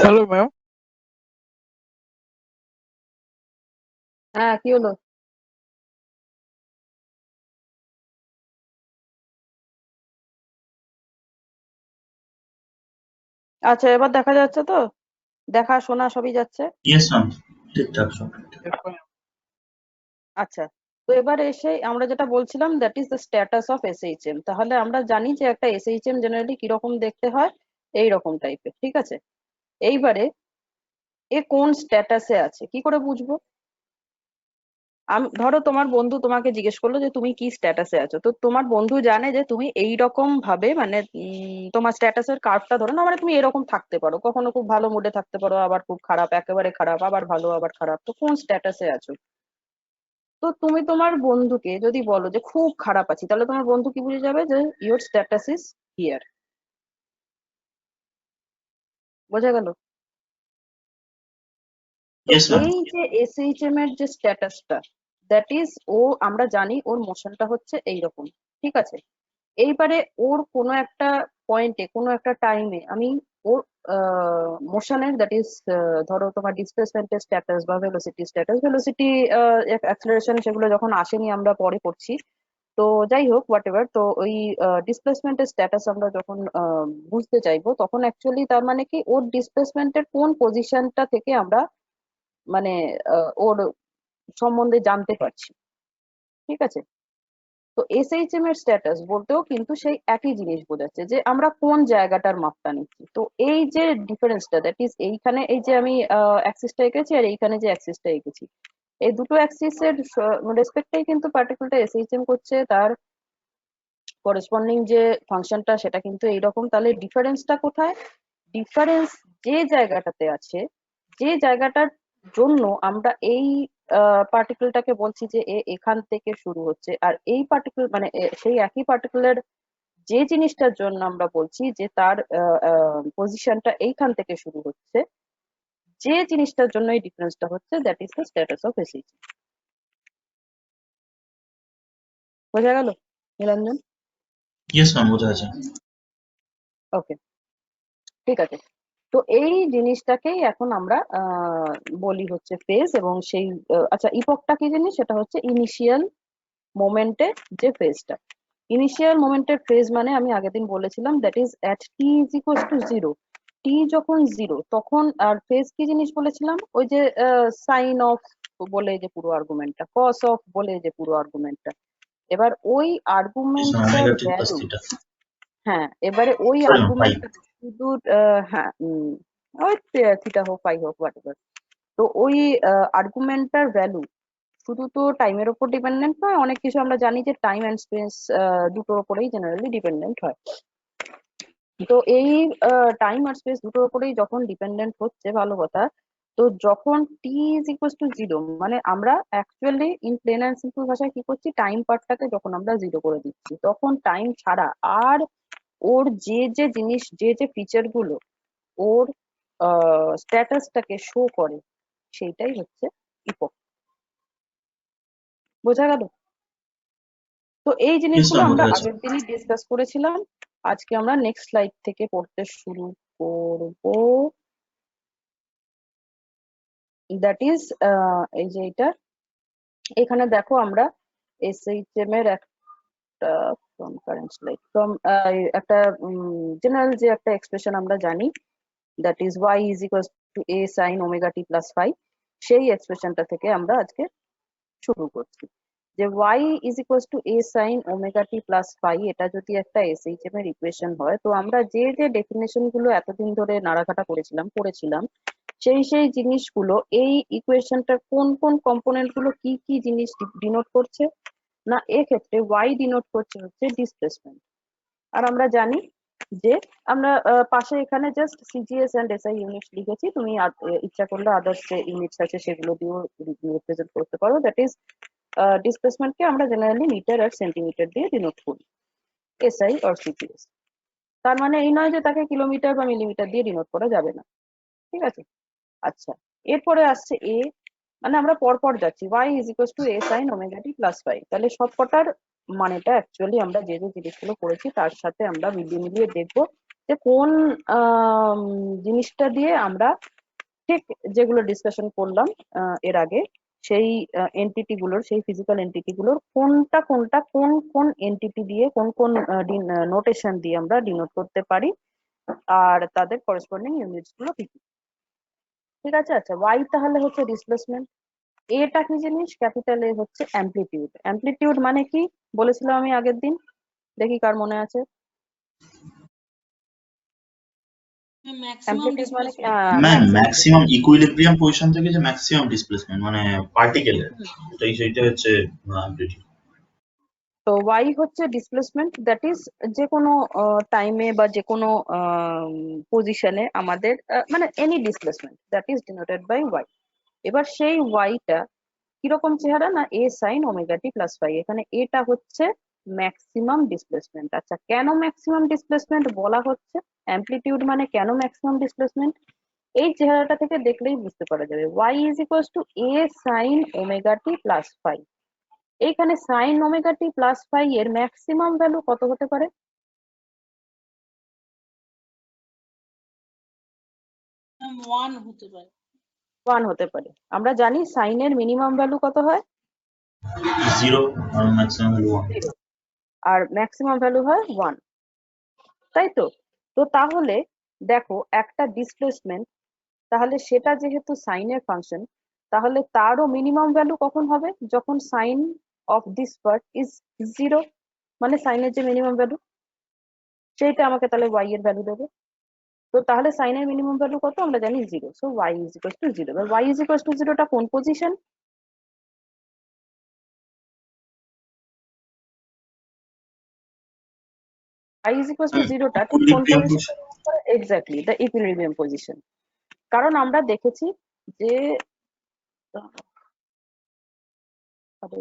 Hello ma'am. হ্যাঁ, কি হলো? আচ্ছা, এবার দেখা যাচ্ছে তো? দেখা শোনা সবই যাচ্ছে। ইয়েস ম্যাম, ঠিকঠাক সব ঠিকঠাক। আচ্ছা, তো এবার এসে আমরা যেটা বলছিলাম, that is the status of SHM. তাহলে আমরা জানি যে একটা এসএইচএম জেনারেলি কিরকম দেখতে হয়, এই রকম টাইপের। ঠিক আছে, এইবারে এ কোন স্ট্যাটাসে আছে কি করে বুঝবো? ধরো তোমার বন্ধু তোমাকে জিজ্ঞেস করলো যে তুমি কি স্ট্যাটাসে আছো, তো তোমার বন্ধু জানে যে তুমি এই রকম ভাবে মানে তোমার স্ট্যাটাসের কার্ভটা ধরো না, মানে তুমি এরকম থাকতে পারো, কখনো খুব ভালো মুডে থাকতে পারো, আবার খুব খারাপ, একেবারে খারাপ, আবার ভালো, আবার খারাপ। তো কোন স্ট্যাটাসে আছো? তো তুমি তোমার বন্ধুকে যদি বলো যে খুব খারাপ আছি, তাহলে তোমার বন্ধু কি বুঝে যাবে যে ইওর স্ট্যাটাস ইজ হিয়ার। বোঝা গেল? তো ইয়েস ম্যাম। এই যে এসএইচএম এর যে স্ট্যাটাসটা, দ্যাট ইজ আমরা জানি ওর মোশনটা হচ্ছে এইরকম। ঠিক আছে, এইবারে ওর কোনো একটা পয়েন্টে, কোনো একটা টাইমে আমি ওর মোশনের, দ্যাট ইজ ধরো তোমার ডিসপ্লেসমেন্টের স্ট্যাটাস বা ভেলোসিটি স্ট্যাটাস, ভেলোসিটি অ্যাক্সেলারেশন সেগুলো যখন আসেনি আমরা পরে পড়ছি। তো যাই হোক, হোয়াট এভার, তো ওই ডিসপ্লেসমেন্টের স্ট্যাটাস আমরা যখন বুঝতে চাইবো, তখন অ্যাকচুয়ালি তার মানে কি ওর ডিসপ্লেসমেন্টের কোন পজিশনটা থেকে আমরা মানে ওর সম্বন্ধে জানতে পারছি। ঠিক আছে, তো এসএইচএম এর স্ট্যাটাস বলতেও কিন্তু সেই একই জিনিস বোঝাচ্ছে যে আমরা কোন জায়গাটার মাপটা নিচ্ছি। তো এই যে ডিফারেন্সটা, দ্যাট ইজ এইখানে এই যে আমি অ্যাক্সিসটা এঁকেছি আর এইখানে যে অ্যাক্সিসটা এঁকেছি, এই দুটো অ্যাক্সিস এর রেসপেক্টেই কিন্তু পার্টিকুলারটা এসএইচএম করছে, তার করেসপন্ডিং যে ফাংশনটা সেটা কিন্তু এইরকম। তাহলে ডিফারেন্সটা কোথায়? ডিফারেন্স যে জায়গাটাতে আছে, যে জায়গাটার জন্য আমরা এই পার্টিকেলটাকে বলছি যে এখান থেকে শুরু হচ্ছে, আর এই পার্টিকুলার মানে সেই একই পার্টিকুলার যে জিনিসটার জন্য আমরা বলছি যে তার পজিশনটা এইখান থেকে শুরু হচ্ছে, যে জিনিসটার জন্য এই ডিফারেন্সটা হচ্ছে, that is the status of ACs. বোঝা গেল নীলাঞ্জন? ইয়েস ম্যাম, বোঝা আছে। ওকে, ঠিক আছে। তো এই জিনিসটাকেই এখন আমরা বলি হচ্ছে ফেজ। এবং সেই আচ্ছা, ইপকটা কি জিনিস? সেটা হচ্ছে ইনিশিয়াল মোমেন্টের যে ফেজটা। ইনিশিয়াল মোমেন্টের ফেজ মানে আমি আগের দিন বলেছিলাম, that is at T is equal to zero. T যখন জিরো তখন, আর ফেজ কি জিনিস বলেছিলাম? ওই যে সাইন অফ বলে যে পুরো আর্গুমেন্টটা, কস অফ বলে যে পুরো আর্গুমেন্টটা। এবার ওই yes ma'am, আর্গুমেন্টটার omega t plus value, theta. হ্যাঁ, এবারে ওই সরি ম্যাম, ফাইভ। আর্গুমেন্টটা শুধু হ্যাঁ, ওই থিটা হোক পাই হোক হোয়াট এভার। তো ওই আর্গুমেন্টটার ভ্যালু শুধু তো টাইমের উপর ডিপেন্ডেন্ট নয়, অনেক কিছু আমরা জানি যে টাইম অ্যান্ড স্পেস দুটোর উপরেই জেনারেলি ডিপেন্ডেন্ট হয়। তো এই টাইম আর স্পেস দুটোর উপরেই যখন ডিপেন্ডেন্ট হচ্ছে, ভালো কথা। তো যখন টি ইজ ইকুয়াল টু জিরো, মানে আমরা actually in plain and simple ভাষায় কি করছি, টাইম পার্টটাকে যখন আমরা জিরো করে দিচ্ছি, তখন টাইম ছাড়া আর ওর যে যে জিনিস, যে যে ফিচার গুলো ওর স্ট্যাটাসটাকে শো করে, সেইটাই হচ্ছে ইপক। বোঝা গেল? তো এই ইয়েস জিনিসগুলো ম্যাম, আমরা বোঝা আছে। আগের দিনই ডিসকাস করেছিলাম। আজকে আমরা নেক্সট স্লাইড থেকে পড়তে শুরু করব। দ্যাট ইজ এই যে এটা, এখানে দেখো আমরা এসএইচএম এর একটা ফ্রম কারেন্ট স্লাইড, ফ্রম একটা জেনারেল যে একটা এক্সপ্রেশন আমরা জানি, that is Y is equal to A sine omega T plus five. সেই এক্সপ্রেশনটা থেকে আমরা আজকে শুরু করছি। যে y is equal to a sine omega T plus phi, এটা যদি একটা এসএইচএম এর ইকুয়েশন হয়, তো আমরা যে যে ডেফিনেশন গুলো এতদিন ধরে নাড়াঘাটা করেছিলাম সেই সেই জিনিসগুলো এই ইকুয়েশনটার কোন কোন কম্পোনেন্ট গুলো কি কি জিনিস ডিনোট করছে, না এক্ষেত্রে y ডিনোট করছে হচ্ছে ডিসপ্লেসমেন্ট। আর আমরা জানি যে আমরা পাশে এখানে just CGS and SI unit লিখেছি, তুমি ইচ্ছা করলে আদার্স যে ইউনিটস আছে সেগুলো দিয়েও রিপ্রেজেন্ট করতে পারো। দ্যাট ইজ ডিসপ্লেসমেন্টকে আমরা জেনারেলি মিটার আর সেন্টিমিটার দিয়ে ডিনোট করি, এসআই আর সিজিএস। তার মানে এই নয় যে তাকে কিলোমিটার বা মিলিমিটার দিয়ে ডিনোট করা যাবে না। ঠিক আছে, আচ্ছা। এরপরে আসছে এ, মানে আমরা পরপর যাচ্ছি, y is equal to A sine omega T plus five. তাহলে সবকটার মানেটা অ্যাকচুয়ালি আমরা যে যে জিনিসগুলো করেছি তার সাথে আমরা মিলিয়ে মিলিয়ে দেখবো যে কোন জিনিসটা দিয়ে আমরা ঠিক যেগুলো ডিসকাশন করলাম এর আগে, সেই এন্টিটি গুলোর, সেই ফিজিক্যাল এন্টিটি গুলোর কোনটা কোনটা কোন কোন এন্টিটি দিয়ে, কোন কোন নোটেশন দিয়ে আমরা ডিনোট করতে পারি, আর তাদের করেসপন্ডিং ইউনিটস গুলো কি কি। ঠিক আছে। আচ্ছা, ওয়াই তাহলে হচ্ছে ডিসপ্লেসমেন্ট, এটা কি জিনিস, ক্যাপিটাল এ হচ্ছে অ্যামপ্লিটিউড। অ্যামপ্লিটিউড মানে কি বলেছিলাম আমি আগের দিন, দেখি কার মনে আছে। অ্যামপ্লিটিউড মানে ma'am maximum. Maximum equilibrium position থেকে যে ম্যাক্সিমাম ডিসপ্লেসমেন্ট মানে পার্টিকেলের, সেইটা হচ্ছে amplitude। তো ওয়াই হচ্ছে ডিসপ্লেসমেন্ট, দ্যাট ইজ যে কোনো টাইমে বা যে কোনো পজিশনে আমাদের মানে any displacement that is denoted by Y. এবার সেই ওয়াইটা কিরকম চেহারা, না A sine omega T plus phi. এখানে এটা হচ্ছে ম্যাক্সিমাম ডিসপ্লেসমেন্ট। আচ্ছা, কেন ম্যাক্সিমাম ডিসপ্লেসমেন্ট বলা হচ্ছে, অ্যামপ্লিটিউড মানে কেন ম্যাক্সিমাম ডিসপ্লেসমেন্ট, এই চেহারাটা থেকে দেখলেই বুঝতে পারা যাবে। Y is equals to A sine omega T plus phi. এইখানে সাইন ওমেগা টি প্লাস ফাই এর ম্যাক্সিমাম ভ্যালু কত হতে পারে? 1 হতে পারে। 1 হতে পারে। আমরা জানি সাইনের মিনিমাম ভ্যালু কত হয়? 0 আর ম্যাক্সিমাম হলো 1। 0, আর ম্যাক্সিমাম ভ্যালু হয় 1, তাই তো? তো তাহলে দেখো, একটা ডিসপ্লেসমেন্ট, তাহলে সেটা যেহেতু সাইনের ফাংশন, তাহলে তারও মিনিমাম ভ্যালু কখন হবে? যখন sine of this part is 0, মানে সাইনের যে মিনিমাম ভ্যালু সেইটা আমাকে তাহলে ওয়াই এর ভ্যালু দেবে। তো তাহলে সাইনের মিনিমাম ভ্যালু কত আমরা জানি 0, so Y is equal to 0। এবার ওয়াই ইজ ইকুয়াল টু 0টা কোন position? Y is equal to 0টা ঠিক কোন equilibrium position? Exactly the equilibrium position. কারণ আমরা দেখেছি যে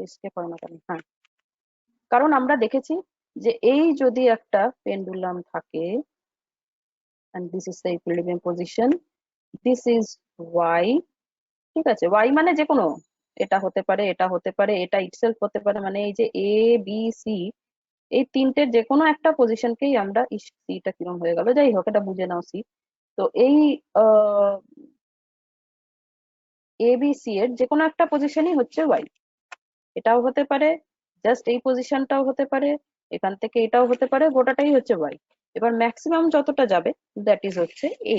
এসকেপ হয় না কেন, হ্যাঁ, কারণ আমরা দেখেছি যে এই যদি একটা পেন্ডুলাম থাকে and this is the equilibrium position, this is y, ঠিক আছে, y মানে যে কোনো, এটা হতে পারে, এটা হতে পারে, এটা ইটসেলফ হতে পারে, মানে এই যে এ বি সি, এই তিনটের যে কোনো একটা পজিশনকেই আমরা, সিটা কিরম হয়ে গেল, যাই হোক এটা বুঝে নাও সি। তো এই এ বি সি এর যে কোনো একটা পজিশনই হচ্ছে ওয়াই। এটাও হতে পারে, জাস্ট এই পজিশনটাও হতে পারে, এখান থেকে এটাও হতে পারে, গোটাটাই হচ্ছে ওয়াই। এবার ম্যাক্সিমাম যতটা যাবে দ্যাট ইজ হচ্ছে এ।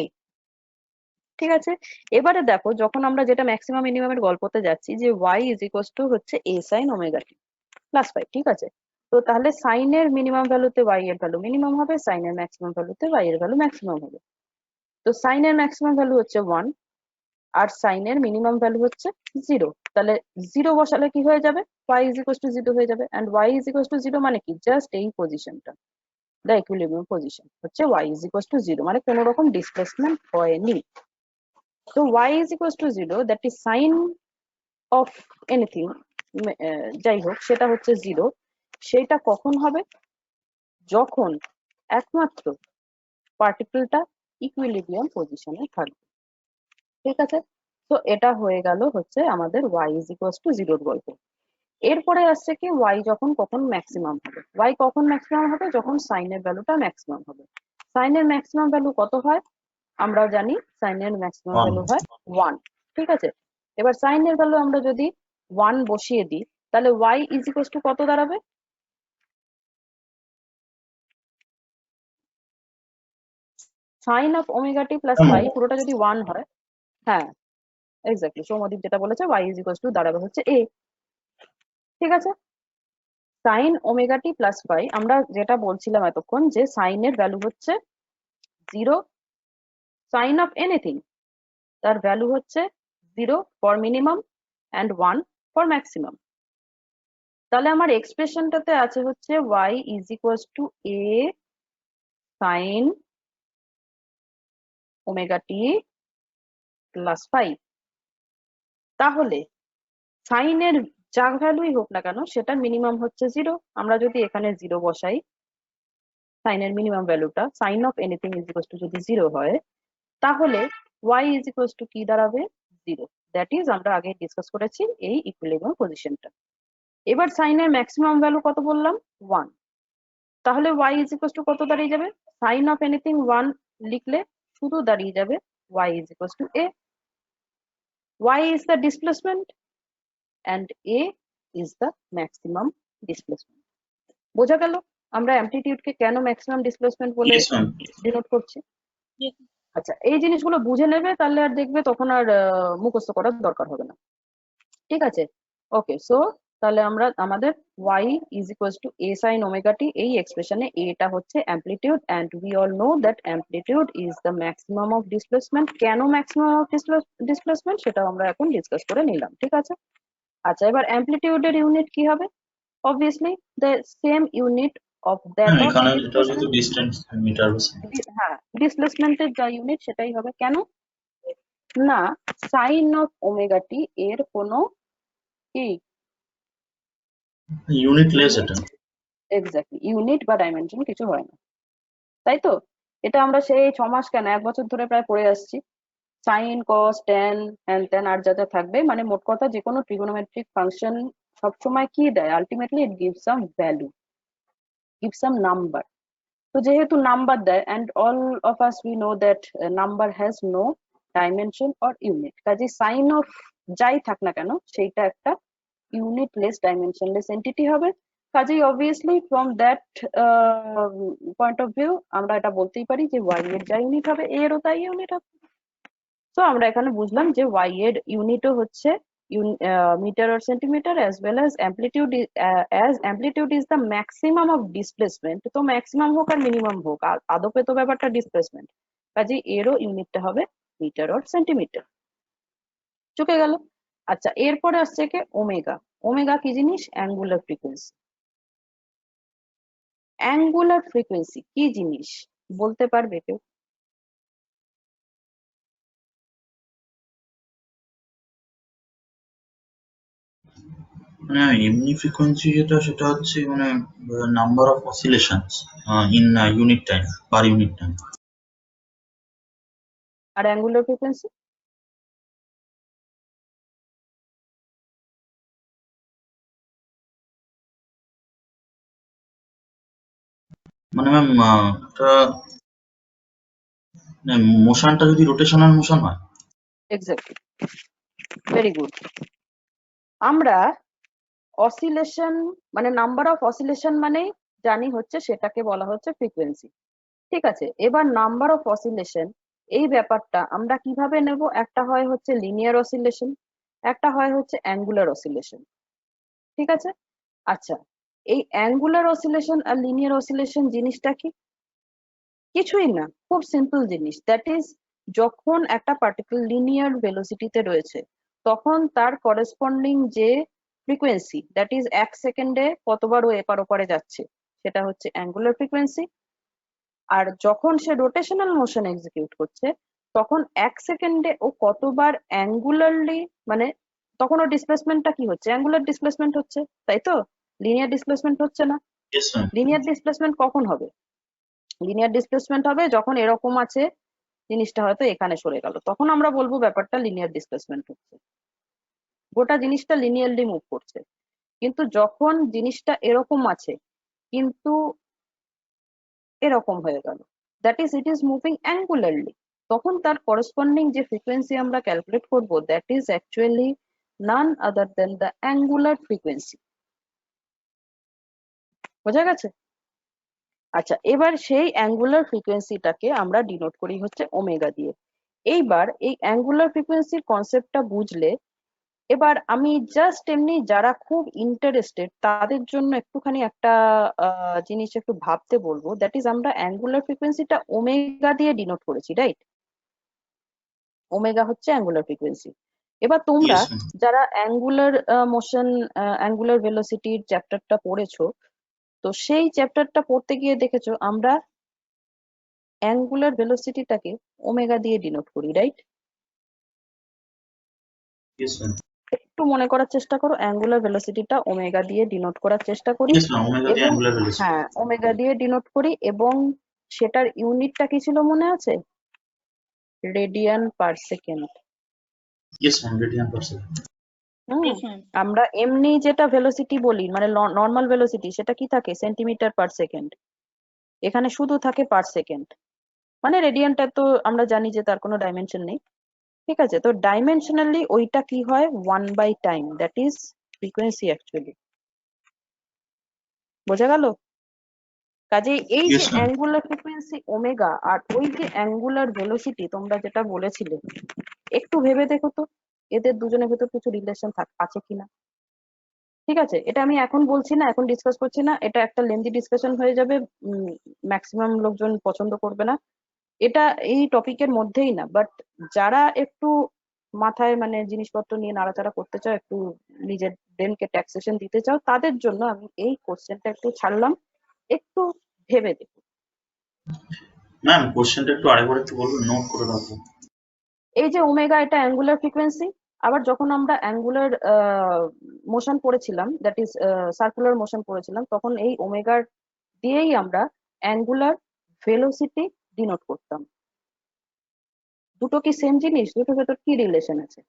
ঠিক আছে। এবারে দেখো, যখন আমরা যেটা ম্যাক্সিমাম মিনিমামের গল্পতে যাচ্ছি, যে ওয়াই ইজ ইকুয়ালস টু হচ্ছে এ সাইন ওমেগা টি প্লাস ফাই, ঠিক আছে। তো তাহলে সাইনের মিনিমাম ভ্যালুতে ওয়াই এর ভ্যালু মিনিমাম হবে, সাইনের ম্যাক্সিমাম ভ্যালুতে ওয়াই এর ভ্যালু ম্যাক্সিমাম হবে। তো সাইনের ম্যাক্সিমাম ভ্যালু হচ্ছে 1, আর সাইনের মিনিমাম ভ্যালু হচ্ছে 0। তাহলে 0 বসালে কি হয়ে যাবে? y ইজ ইকুয়ালস টু 0 হয়ে যাবে। And y is equals to 0 মানে কি? জাস্ট এই পজিশনটা, দ্য ইকুইলিব্রিয়াম পজিশন হচ্ছে y ইজ ইকুয়ালস টু 0, মানে কোনো রকম ডিসপ্লেসমেন্ট হয়নি। তো y is equals to 0, that is sine of anything, যাই হোক সেটা হচ্ছে 0। সেটা কখন হবে? যখন একমাত্র পার্টিকেলটা ইকুইলিব্রিয়াম পজিশনে থাকবে। ঠিক আছে। তো এটা হয়ে গেল হচ্ছে আমাদের y ইজ ইকুয়ালস টু 0 গল্প। এরপরে আসছে কি, y যখন কখন ম্যাক্সিমাম হবে। y কখন ম্যাক্সিমাম হবে? যখন সাইনের ভ্যালুটা ম্যাক্সিমাম হবে। সাইনের ম্যাক্সিমাম ভ্যালু কত হয়? আমরা জানি সাইনের ম্যাক্সিমাম ভ্যালু হয় 1, ঠিক আছে। এবার সাইনের ভ্যালু আমরা যদি 1 বসিয়ে দিই, তাহলে y ইজ ইকুয়ালস টু কত দাঁড়াবে? Sine of omega T plus phi পুরোটা যদি 1 হয়, হ্যাঁ এক্স্যাক্টলি সৌমদীপ যেটা বলেছে, y ইজ ইকুয়ালস টু দাঁড়াবে হচ্ছে a। ঠিক আছে। সাইন ওমেগা টি প্লাস ফাই, আমরা যেটা বলছিলাম এতক্ষণ, যে সাইনের ভ্যালু হচ্ছে 0, সাইন অফ এনিথিং তার ভ্যালু হচ্ছে 0 for minimum and 1 for maximum. তাহলে আমার এক্সপ্রেশনটাতে আছে হচ্ছে y is equals to a sine omega T plus phi. তাহলে সাইনের যা ভ্যালুই হোক না কেন সেটার মিনিমাম হচ্ছে 0। আমরা যদি এখানে 0 বসাই, সাইনের মিনিমাম ভ্যালুটা sine of anything is equals to যদি 0 হয়, তাহলে y ইজ ইকুয়ালস টু কি দাঁড়াবে? 0। দ্যাট ইজ আমরা আগে ডিসকাস করেছি এই ইকুইলিব্রিয়াম পজিশনটা। এবার সাইনের ম্যাক্সিমাম ভ্যালু কত বললাম? 1। তাহলে y ইজ ইকুয়ালস টু কত দাঁড়িয়ে যাবে? সাইন অফ এনিথিং 1 লিখলে শুধু দাঁড়িয়ে যাবে y is equals to a. y is the displacement and a is the maximum displacement. বোঝা গেল আমরা অ্যামপ্লিটিউড কে কেন ম্যাক্সিমাম ডিসপ্লেসমেন্ট বলে Yes, ma'am. ডিনোট করছি? Yes. আচ্ছা, এই জিনিসগুলো বুঝে নেবে, তাহলে আর দেখবে তখন আর মুখস্থ করার দরকার হবে না। ঠিক আছে, ওকে। সো তাহলে আমরা আমাদের y is equals to a sin omega t, এই এক্সপ্রেশনে এটা হচ্ছে amplitude, and we all know that amplitude is the maximum of displacement. কেন ম্যাক্সিমাম অফ ডিসপ্লেসমেন্ট সেটাও আমরা এখন ডিসকাস করে নিলাম। ঠিক আছে, আচ্ছা, এবার অ্যামপ্লিটিউডের ইউনিট কি হবে? Obviously the same unit of that হ্যাঁ, অফ এখানে এটা হচ্ছে ডিসপ্লেসমেন্ট। ডিস্টেন্স মিটার বা সেন্টিমিটার। হ্যাঁ, ডিসপ্লেসমেন্টের যা ইউনিট সেটাই হবে। কেন না, সাইন অফ ওমেগা টি এর কোনো কি ইউনিট লেস এটা। এক্স্যাক্টলি ইউনিট বা ডাইমেনশন কিছু হয় না, তাই তো? এটা আমরা সেই 6 মাস কেন 1 বছর ধরে প্রায় পড়ে আসছি। সাইন, কস, ট্যান, হ্যান ত্যান আর যা যা থাকবে, মানে মোট কথা যে কোনো ট্রিগোনোমেট্রিক ফাংশন সবসময় কি দেয়? Ultimately it gives some value, gives some number. তো যেহেতু নাম্বার দেয়, and all of us we know that number has no dimension or unit, কাজে সাইন অফ যাই থাক না কেন সেইটা একটা ইউনিটলেস ডাইমেনশনলেস এন্টিটি হবে। কাজেই obviously from that point of view আমরা এটা বলতেই পারি যে y এর যা ইউনিট হবে a এরও তাই ইউনিট হবে। তো আমরা এখানে বুঝলাম যে y এর ইউনিটও হচ্ছে metre or centimetre, as well as amplitude as amplitude is the maximum of displacement। তো ম্যাক্সিমাম হোক আর মিনিমাম হোক, আদপে তো ব্যাপারটা ডিসপ্লেসমেন্ট, কাজেই এরও ইউনিটটা হবে মিটার অর সেন্টিমিটার। চুকে গেল। আচ্ছা, এরপরে আসছে কি ওমেগা। ওমেগা কি জিনিস? Angular frequency. অ্যাঙ্গুলার ফ্রিকোয়েন্সি কি জিনিস বলতে পারবে কেউ? মানে এমনি ফ্রিকোয়েন্সি যেটা সেটা হচ্ছে মানে number of oscillations in unit time, per unit time. আর অ্যাঙ্গুলার ফ্রিকোয়েন্সি? মানে ম্যাম এটা মোশনটা যদি রোটেশনাল মোশন হয়। Exactly, very good. আমরা অসিলেশন মানে নাম্বার অফ অসিলেশন মানেই জানি হচ্ছে সেটাকে বলা হচ্ছে ফ্রিকোয়েন্সি। ঠিক আছে, এবার নাম্বার অফ অসিলেশন এই ব্যাপারটা আমরা কিভাবে নেব? একটা হয় হচ্ছে লিনিয়ার অসিলেশন, একটা হয় হচ্ছে অ্যাঙ্গুলার অসিলেশন। ঠিক আছে, আচ্ছা, এই অ্যাঙ্গুলার অসিলেশন আর লিনিয়ার অসিলেশন জিনিসটা কি? কিছুই না, খুব সিম্পল জিনিস। দ্যাট ইজ, যখন একটা পার্টিকুলার লিনিয়ার ভেলোসিটিতে রয়েছে তখন তার করেসপন্ডিং যে ফ্রিকোয়েন্সি, দ্যাট ইজ 1 সেকেন্ডে কতবার ও এপার ওপারে যাচ্ছে, সেটা হচ্ছে অ্যাঙ্গুলার ফ্রিকোয়েন্সি। আর যখন সে রোটেশনাল মোশন এক্সিকিউট করছে তখন 1 সেকেন্ডে ও কতবার অ্যাঙ্গুলারলি, মানে তখন ওর ডিসপ্লেসমেন্টটা কি হচ্ছে? অ্যাঙ্গুলার ডিসপ্লেসমেন্ট হচ্ছে, তাই তো? লিনিয়ার ডিসপ্লেসমেন্ট হচ্ছে না। Yes ma'am. লিনিয়ার ডিসপ্লেসমেন্ট কখন হবে? লিনিয়ার ডিসপ্লেসমেন্ট হবে যখন এরকম আছে, জিনিসটা হয়তো এখানে সরে গেল, তখন আমরা বলবো ব্যাপারটা লিনিয়ার ডিসপ্লেসমেন্ট হচ্ছে, গোটা জিনিসটা লিনিয়ারলি মুভ করছে। কিন্তু যখন জিনিসটা এরকম আছে কিন্তু এরকম হয়ে গেল, that is it is moving angularly, তখন তার করেসপন্ডিং যে ফ্রিকোয়েন্সি আমরা ক্যালকুলেট করব, that is actually none other than the angular frequency. বোঝা গেছে? আচ্ছা, এবার সেই অ্যাঙ্গুলার ফ্রিকোয়েন্সিটাকে আমরা ডিনোট করি হচ্ছে ওমেগা দিয়ে। এইবার এই অ্যাঙ্গুলার ফ্রিকোয়েন্সির কনসেপ্টটা বুঝলে এবার আমি জাস্ট এমনি যারা খুব ইন্টারেস্টেড তাদের জন্য একটুখানি একটা জিনিস একটু ভাবতে বলবো, দ্যাট ইজ আমরা অ্যাঙ্গুলার ফ্রিকোয়েন্সিটা ওমেগা দিয়ে ডিনোট করেছি, রাইট? ওমেগা হচ্ছে অ্যাঙ্গুলার ফ্রিকোয়েন্সি। এবার তোমরা ইয়েস ম্যাম। যারা অ্যাঙ্গুলার মোশন, অ্যাঙ্গুলার ভেলোসিটির চ্যাপ্টারটা পড়েছো, তো সেই চ্যাপ্টারটা পড়তে গিয়ে দেখেছো আমরা অ্যাঙ্গুলার ভেলোসিটিটাকে ওমেগা দিয়ে ডিনোট করি, রাইট? Yes ma'am. একটু মনে করার চেষ্টা করো, অ্যাঙ্গুলার ভেলোসিটিটা ওমেগা দিয়ে ডিনোট করার চেষ্টা করি। ইয়েস ম্যাম, ওমেগা দিয়ে এবং অ্যাঙ্গুলার ভেলোসিটি। হ্যাঁ, ওমেগা দিয়ে ডিনোট করি, এবং সেটার ইউনিটটা কি ছিল মনে আছে? Radian per second. Yes ma'am, radian per second. Yes, ma'am. আমরা এমনি যেটা ভেলোসিটি বলি মানে নর্মাল ভেলোসিটি, সেটা কি থাকে? Centimetre per second. এখানে শুধু থাকে পার সেকেন্ড, মানে রেডিয়ানটা তো আমরা জানি যে তার কোনো ডাইমেনশন নেই। ঠিক আছে, তো ডাইমেনশনালি ওইটা কি হয়, 1/টাইম, দ্যাট ইজ ফ্রিকোয়েন্সি অ্যাকচুয়ালি। বোঝা গেল? কাজেই এই যে yes ma'am. Angular frequency omega আর ওই যে অ্যাঙ্গুলার ভেলোসিটি তোমরা যেটা বলেছিলে, একটু ভেবে দেখো তো এদের দুজনের ভেতর কিছু রিলেশন আছে কিনা। ঠিক আছে, এটা আমি এখন বলছি না, এখন ডিসকাস করছি না, এটা একটা লেন্দি ডিসকাশন হয়ে যাবে, ম্যাক্সিমাম লোকজন পছন্দ করবে না, এটা এই টপিকের মধ্যেই না। বাট যারা একটু মাথায় মানে জিনিসপত্র নিয়ে নাড়াচাড়া করতে চাও, একটু নিজের ব্রেনকে ট্যাক্সেশন দিতে চাও, তাদের জন্য আমি এই কোশ্চেনটা একটু ছাড়লাম, একটু ভেবে দেখো। ম্যাম কোশ্চেনটা একটু আরেকবার একটু বলবেন, নোট করে রাখবো। এই যে ওমেগা, এটা অ্যাঙ্গুলার ফ্রিকোয়েন্সি। আবার যখন আমরা অ্যাঙ্গুলার মোশন পড়েছিলাম, দ্যাট ইজ সার্কুলার মোশন পড়েছিলাম, তখন এই ওমেগার দিয়েই আমরা অ্যাঙ্গুলার ভেলোসিটি ডিনোট করতাম। দুটো কি সেম জিনিস? দুটোর ভেতর কি রিলেশন আছে?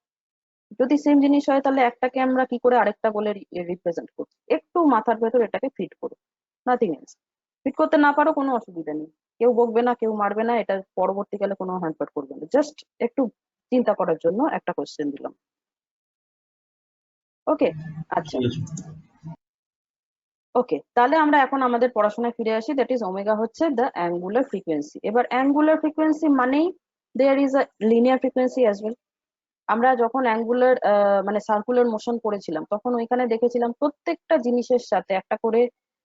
যদি সেম জিনিস হয় তাহলে একটাকে আমরা কি করে আরেকটা বলে রিপ্রেজেন্ট করছি? একটু মাথার ভেতর এটাকে ফিট করো, নাথিং এলস। ফিট করতে না পারো কোনো অসুবিধা নেই, কেউ বকবে না, কেউ মারবে না, এটা পরবর্তীকালে কোনো হ্যাম্পার করবে না, জাস্ট একটু চিন্তা করার জন্য একটা কোশ্চেন দিলাম। ওকে, আচ্ছা, ঠিক আছে। ওকে, তাহলে আমরা এখন আমাদের পড়াশোনায় ফিরে আসি। দ্যাট ইজ ওমেগা হচ্ছে দ্য অ্যাঙ্গুলার ফ্রিকোয়েন্সি। এবার অ্যাঙ্গুলার ফ্রিকোয়েন্সি মানেই there is a linear frequency as well. আমরা যখন অ্যাঙ্গুলার মানে সার্কুলার মোশন পড়েছিলাম তখন ওইখানে দেখেছিলাম প্রত্যেকটা জিনিসের সাথে একটা করে,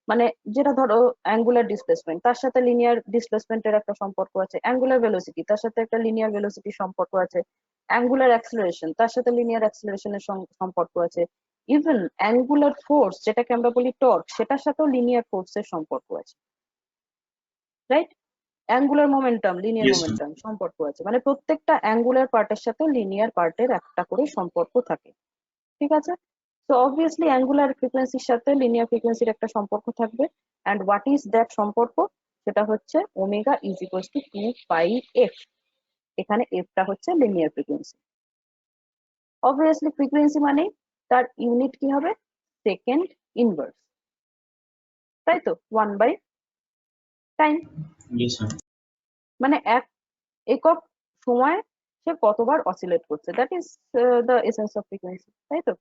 মানে যেটা ধরো অ্যাঙ্গুলার ডিসপ্লেসমেন্ট, তার সাথে লিনিয়ার ডিসপ্লেসমেন্টের একটা সম্পর্ক আছে, অ্যাঙ্গুলার ভেলোসিটি তার সাথে একটা লিনিয়ার ভেলোসিটির সম্পর্ক আছে, অ্যাঙ্গুলার অ্যাক্সিলারেশন তার সাথে লিনিয়ার অ্যাক্সিলারেশনের সম্পর্ক আছে, ইভেন অ্যাঙ্গুলার ফোর্স যেটাকে আমরা বলি টর্ক, সেটার সাথেও লিনিয়ার ফোর্সের সম্পর্ক আছে, right? Angular momentum, linear yes ma'am. Momentum সম্পর্ক আছে, মানে প্রত্যেকটা অ্যাঙ্গুলার পার্টের সাথে লিনিয়ার পার্টের একটা করে সম্পর্ক থাকে। ঠিক আছে, তো অবভিয়াসলি অ্যাঙ্গুলার ফ্রিকোয়েন্সির সাথে লিনিয়ার ফ্রিকোয়েন্সির একটা সম্পর্ক থাকবে। অ্যান্ড হোয়াট ইজ দ্যাট সম্পর্ক? সেটা হচ্ছে omega is equals two 2πf। এখানে এফটা হচ্ছে লিনিয়ার ফ্রিকোয়েন্সি। অবভিয়াসলি ফ্রিকোয়েন্সি মানে তার ইউনিট কি হবে? সেকেন্ড ইনভার্স, তাই তো, 1/টাইম, ইয়েস ম্যাম। মানে এক একক সময় সে কতবার অসিলেট করছে, that is the essence of frequency, তাই তো?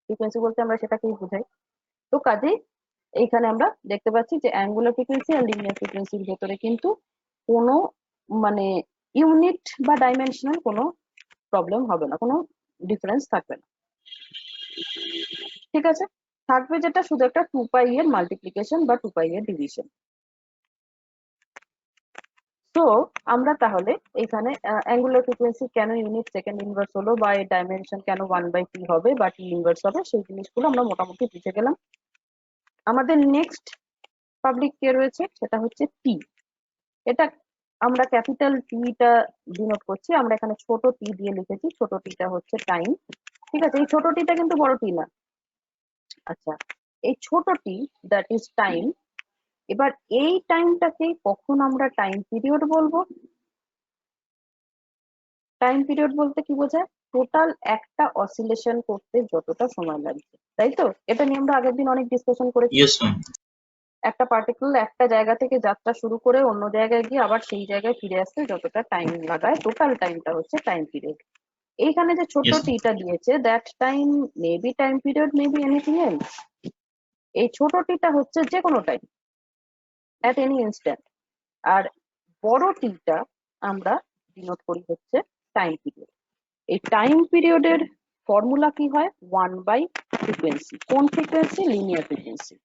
ফ্রিকোয়েন্সি বলতে আমরা সেটাকেই বোঝাই। তো কাজেই এইখানে আমরা দেখতে পাচ্ছি যে অ্যাঙ্গুলার ফ্রিকোয়েন্সি আর লিনিয়ার ফ্রিকোয়েন্সির ভেতরে কিন্তু কোনো মানে ইউনিট বা ডাইমেনশনাল কোনো প্রবলেম হবে না, কোনো ডিফারেন্স থাকবে না। ঠিক আছে, থাকবে যেটা শুধু একটা 2π এর মাল্টিপ্লিকেশন বা 2π এর ডিভিশন। তো আমরা তাহলে এখানে অ্যাঙ্গুলার ফ্রিকোয়েন্সি কেন ইউনিট সেকেন্ড ইনভার্স হলো, বা এর ডাইমেনশন কেন 1/t হবে বা t ইনভার্স হবে, সেই জিনিসগুলো আমরা মোটামুটি বুঝে গেলাম। আমাদের নেক্সট পাবলিক কে রয়েছে, সেটা হচ্ছে টি। এটা আমরা ক্যাপিটাল টিটা ডিনোট করছি, আমরা এখানে ছোট টি দিয়ে লিখেছি, ছোট টিটা হচ্ছে টাইম। ঠিক আছে, এই ছোট টিটা কিন্তু বড় টি না। আচ্ছা, এই ছোট টি দ্যাট ইজ টাইম। এবার এই টাইমটাকে কখন আমরা টাইম পিরিয়ড বলবো? টাইম পিরিয়ড বলতে কি বোঝায়? টোটাল একটা অসিলেশন করতে যতটা সময় লাগছে, তাই তো? এটা নিয়ে আমরা আগের দিন অনেক ডিসকাশন করেছি। Yes ma'am. একটা পার্টিকুলার একটা জায়গা থেকে যাত্রা শুরু করে অন্য জায়গায় গিয়ে আবার সেই জায়গায় ফিরে আসতে যতটা টাইম লাগায়, টোটাল টাইমটা হচ্ছে টাইম পিরিয়ড। এইখানে যে ছোট ইয়েস ম্যাম। টিটা দিয়েছে, that time maybe time period, maybe anything else. এই ছোট টিটা হচ্ছে যে কোনো টাইম, অ্যাট এনি ইনস্ট্যান্ট। আর বড় টিটা আমরা ডিনোট করি হচ্ছে টাইম পিরিয়ড। এই টাইম পিরিয়ডের ফর্মুলা কি হয়? 1/ফ্রিকোয়েন্সি। কোন ফ্রিকোয়েন্সি? Linear frequency.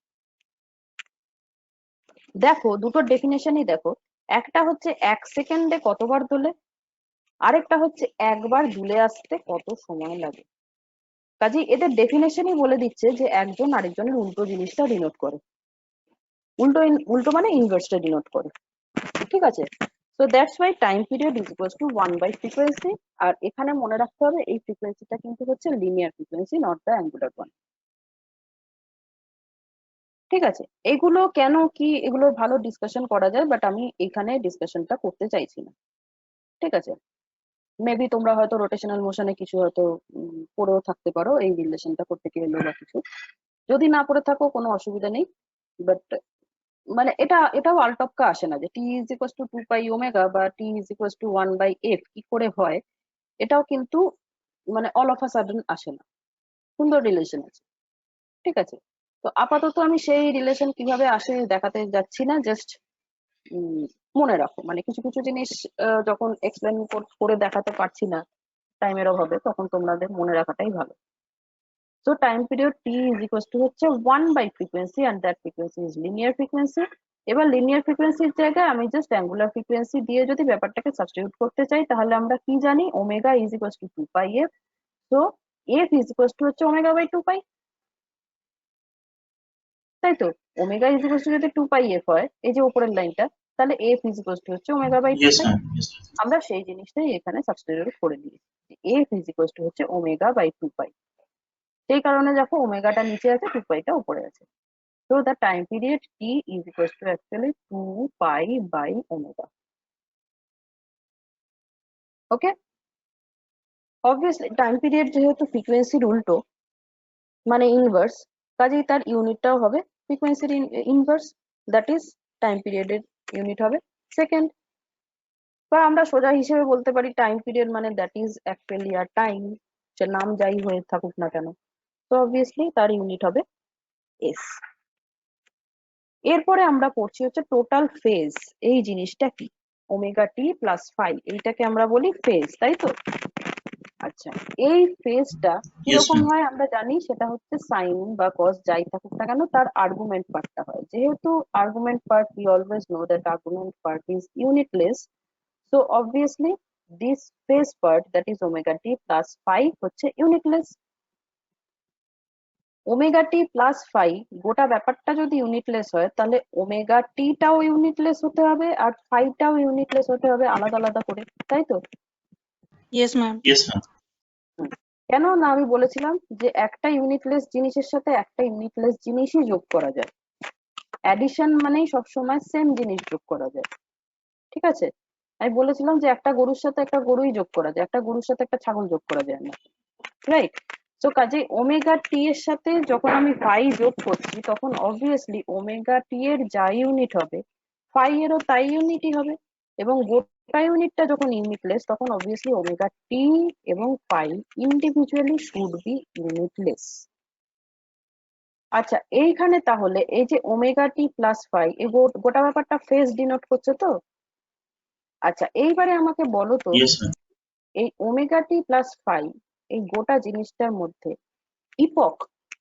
দেখো দুটোর ডেফিনেশনই দেখো, একটা হচ্ছে 1 সেকেন্ডে কতবার দোলে, আরেকটা হচ্ছে একবার দুলে আসতে কত সময় লাগে। কাজেই এদের ডেফিনেশনই বলে দিচ্ছে যে একজন আরেকজনের উল্টো জিনিসটা ডিনোট করে। উল্টো উল্টো মানে ইনভার্সটা ডিনোট করে। ঠিক আছে, so that's why time period is equals to 1/ফ্রিকোয়েন্সি। আর এখানে মনে রাখতে হবে এই ফ্রিকোয়েন্সিটা কিন্তু হচ্ছে linear frequency, not the angular one. ঠিক আছে, এগুলো কেন কি, এগুলো ভালো ডিসকাশন করা যায়, বাট আমি এখানে ডিসকাশনটা করতে চাইছি না। ঠিক আছে, মেবি তোমরা হয়তো রোটেশনাল মোশনে কিছু হয়তো পড়েও থাকতে পারো এই রিলেশনটা করতে গেলে বা কিছু, যদি না পড়ে থাকো কোনো অসুবিধা নেই, বাট মানে এটাও আলটপকা আসে না যে T is equals to 2 pi omega বা T is equals two 1/f কি করে হয়, এটাও কিন্তু মানে অল অফ আ সাডেন আসে না, সুন্দর রিলেশন আছে। ঠিক আছে, তো আপাতত আমি সেই রিলেশন কিভাবে আসে দেখাতে যাচ্ছি না, জাস্ট মনে রাখো মানে কিছু কিছু জিনিস যখন এক্সপ্লেন করে দেখাতে পারছি না টাইমের অভাবে, তখন তোমাদের মনে রাখাটাই ভালো। So time period t is equals to হচ্ছে 1/frequency and that frequency is linear frequency। এবার linear frequency এর জায়গায় আমি জাস্ট অ্যাঙ্গুলার ফ্রিকোয়েন্সি দিয়ে যদি ব্যাপারটাকে সাবস্টিটিউট করতে চাই, তাহলে আমরা কি জানি, omega is equals to 2 pi F. So F is equals to হচ্ছে ওমেগা বাই 2 পাই, তাই তো? ওমেগা ইজ ইকুয়ালস টু যদি 2 পাই এফ হয়, এই যে উপরের লাইনটা, তাহলে এফ ইজ ইকুয়ালস টু হচ্ছে omega by 2 yes pi. Ma'am, yes ma'am. আমরা সেই জিনিসটাই এখানে সাবস্টিটিউট করে দিয়েছি, এফ ইজ ইকুয়ালস টু হচ্ছে ওমেগা বাই 2 পাই। সেই কারণে দেখো ওমেগাটা নিচে আছে, 2 পাইটা উপরে আছে। So the time period t is equals to actually 2 pi by omega. Okay? Obviously time period যেহেতু ফ্রিকোয়েন্সির উল্টো মানে ইনভার্স, কাজেই তার ইউনিটটাও হবে ফ্রিকোয়েন্সির ইনভার্স, দ্যাট ইজ টাইম পিরিয়ডের ইউনিট হবে সেকেন্ড। বা আমরা সোজা হিসেবে বলতে পারি টাইম পিরিয়ড মানে দ্যাট ইজ অ্যাকচুয়ালি আর টাইম, সে নাম যাই হয়ে থাকুক না কেন। তো অবভিয়াসলি তার ইউনিট হবে এস। এরপরে আমরা পড়ছি হচ্ছে টোটাল ফেজ। এই জিনিসটা কি, ওমেগা টি প্লাস ফাই, এইটাকে আমরা বলি ফেজ, তাই তো? আচ্ছা, এই ফেজটা Yes, কিরকম ma'am. হয় আমরা জানি, সেটা হচ্ছে সাইন বা কস যাই থাকুক না কেন তার আর্গুমেন্ট পার্টটা হয়। যেহেতু argument part, we always know that argument part is unitless, so obviously this phase part that is omega T plus phi হচ্ছে ইউনিটলেস। ওমেগা টি প্লাস ফাই গোটা ব্যাপারটা যদি ইউনিটলেস হয়, তাহলে ওমেগা টিটাও ইউনিটলেস হতে হবে আর ফাইটাও ইউনিটলেস হতে হবে আলাদা আলাদা করে, তাই তো? Yes, ma'am. Yes, ma'am. কেন না, আমি বলেছিলাম যে একটা ইউনিটলেস জিনিসের সাথে একটা ইউনিটলেস জিনিসই যোগ করা যায়, অ্যাডিশন মানেই সবসময় সেম জিনিস যোগ করা যায়। ঠিক আছে, আমি বলেছিলাম যে একটা গরুর সাথে একটা গরুই যোগ করা যায়, একটা গরুর সাথে একটা ছাগল যোগ করা যায় না, রাইট? তো কাজে ওমেগা টি এর সাথে যখন আমি ফাই যোগ করছি, তখন অবভিয়াসলি ওমেগা টি এর যা ইউনিট হবে ফাই এরও তাই ইউনিটই হবে, এবং গোটা ইউনিটটা যখন ইউনিটলেস, তখন অবভিয়াসলি ওমেগা টি এবং ফাই ইন্ডিভিজুয়ালি শুড বি ইউনিটলেস। আচ্ছা, এইখানে তাহলে এই যে ওমেগা টি প্লাস ফাই, এই গোটা ব্যাপারটা ফেজ ডিনোট করছে তো? আচ্ছা, এইবারে আমাকে বলো তো, Yes, ma'am. এই ওমেগা টি প্লাস ফাই এই গোটা জিনিসটার মধ্যে ইপক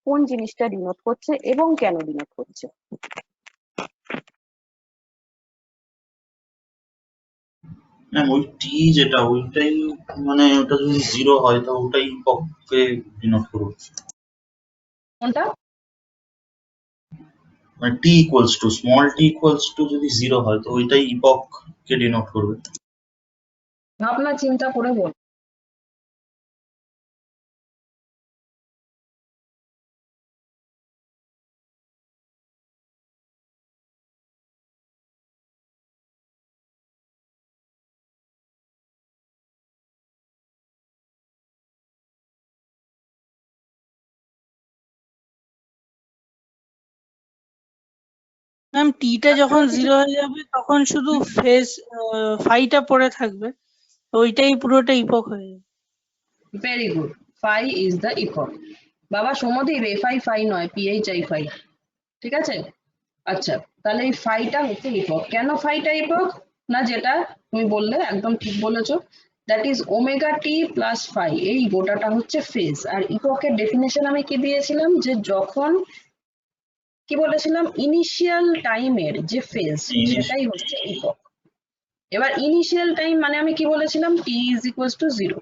কোন জিনিসটা ডিনোট করছে এবং কেন ডিনোট করছে? ম্যাম ওই টি যেটা ওইটাই, মানে ওটা যদি 0 হয় তো ওটাই ইপককে ডিনোট করবে। কোনটা? মানে T equals to small T equals to যদি 0 হয় তো ওইটাই ইপককে ডিনোট করবে। ভাবনা চিন্তা করে বল। ম্যাম টিটা যখন 0 হয়ে যাবে তখন শুধু ফেজ ফাইটা পড়ে থাকবে, ওইটাই পুরোটা ইপক হয়ে যাবে। Very good, phi is the epoch. বাবা সমদ্বীপ, এফআই ফাই নয়, পিএইচআই ফাই, ঠিক আছে? আচ্ছা, তাহলে এই ফাইটা হচ্ছে ইপক। কেন ফাইটা ইপক? না যেটা তুমি বললে একদম ঠিক বলেছো, that is omega T plus phi, এই গোটাটা হচ্ছে ফেজ। আর ইপকের ডেফিনেশন আমি কি দিয়েছিলাম, যে যখন কি বলেছিলাম, ইনিশিয়াল টাইমের যে ফেজ সেটাই হচ্ছে ইপক। এবার ইনিশিয়াল টাইম মানে আমি কি বলেছিলাম, টি ইজ ইকুয়ালস টু 0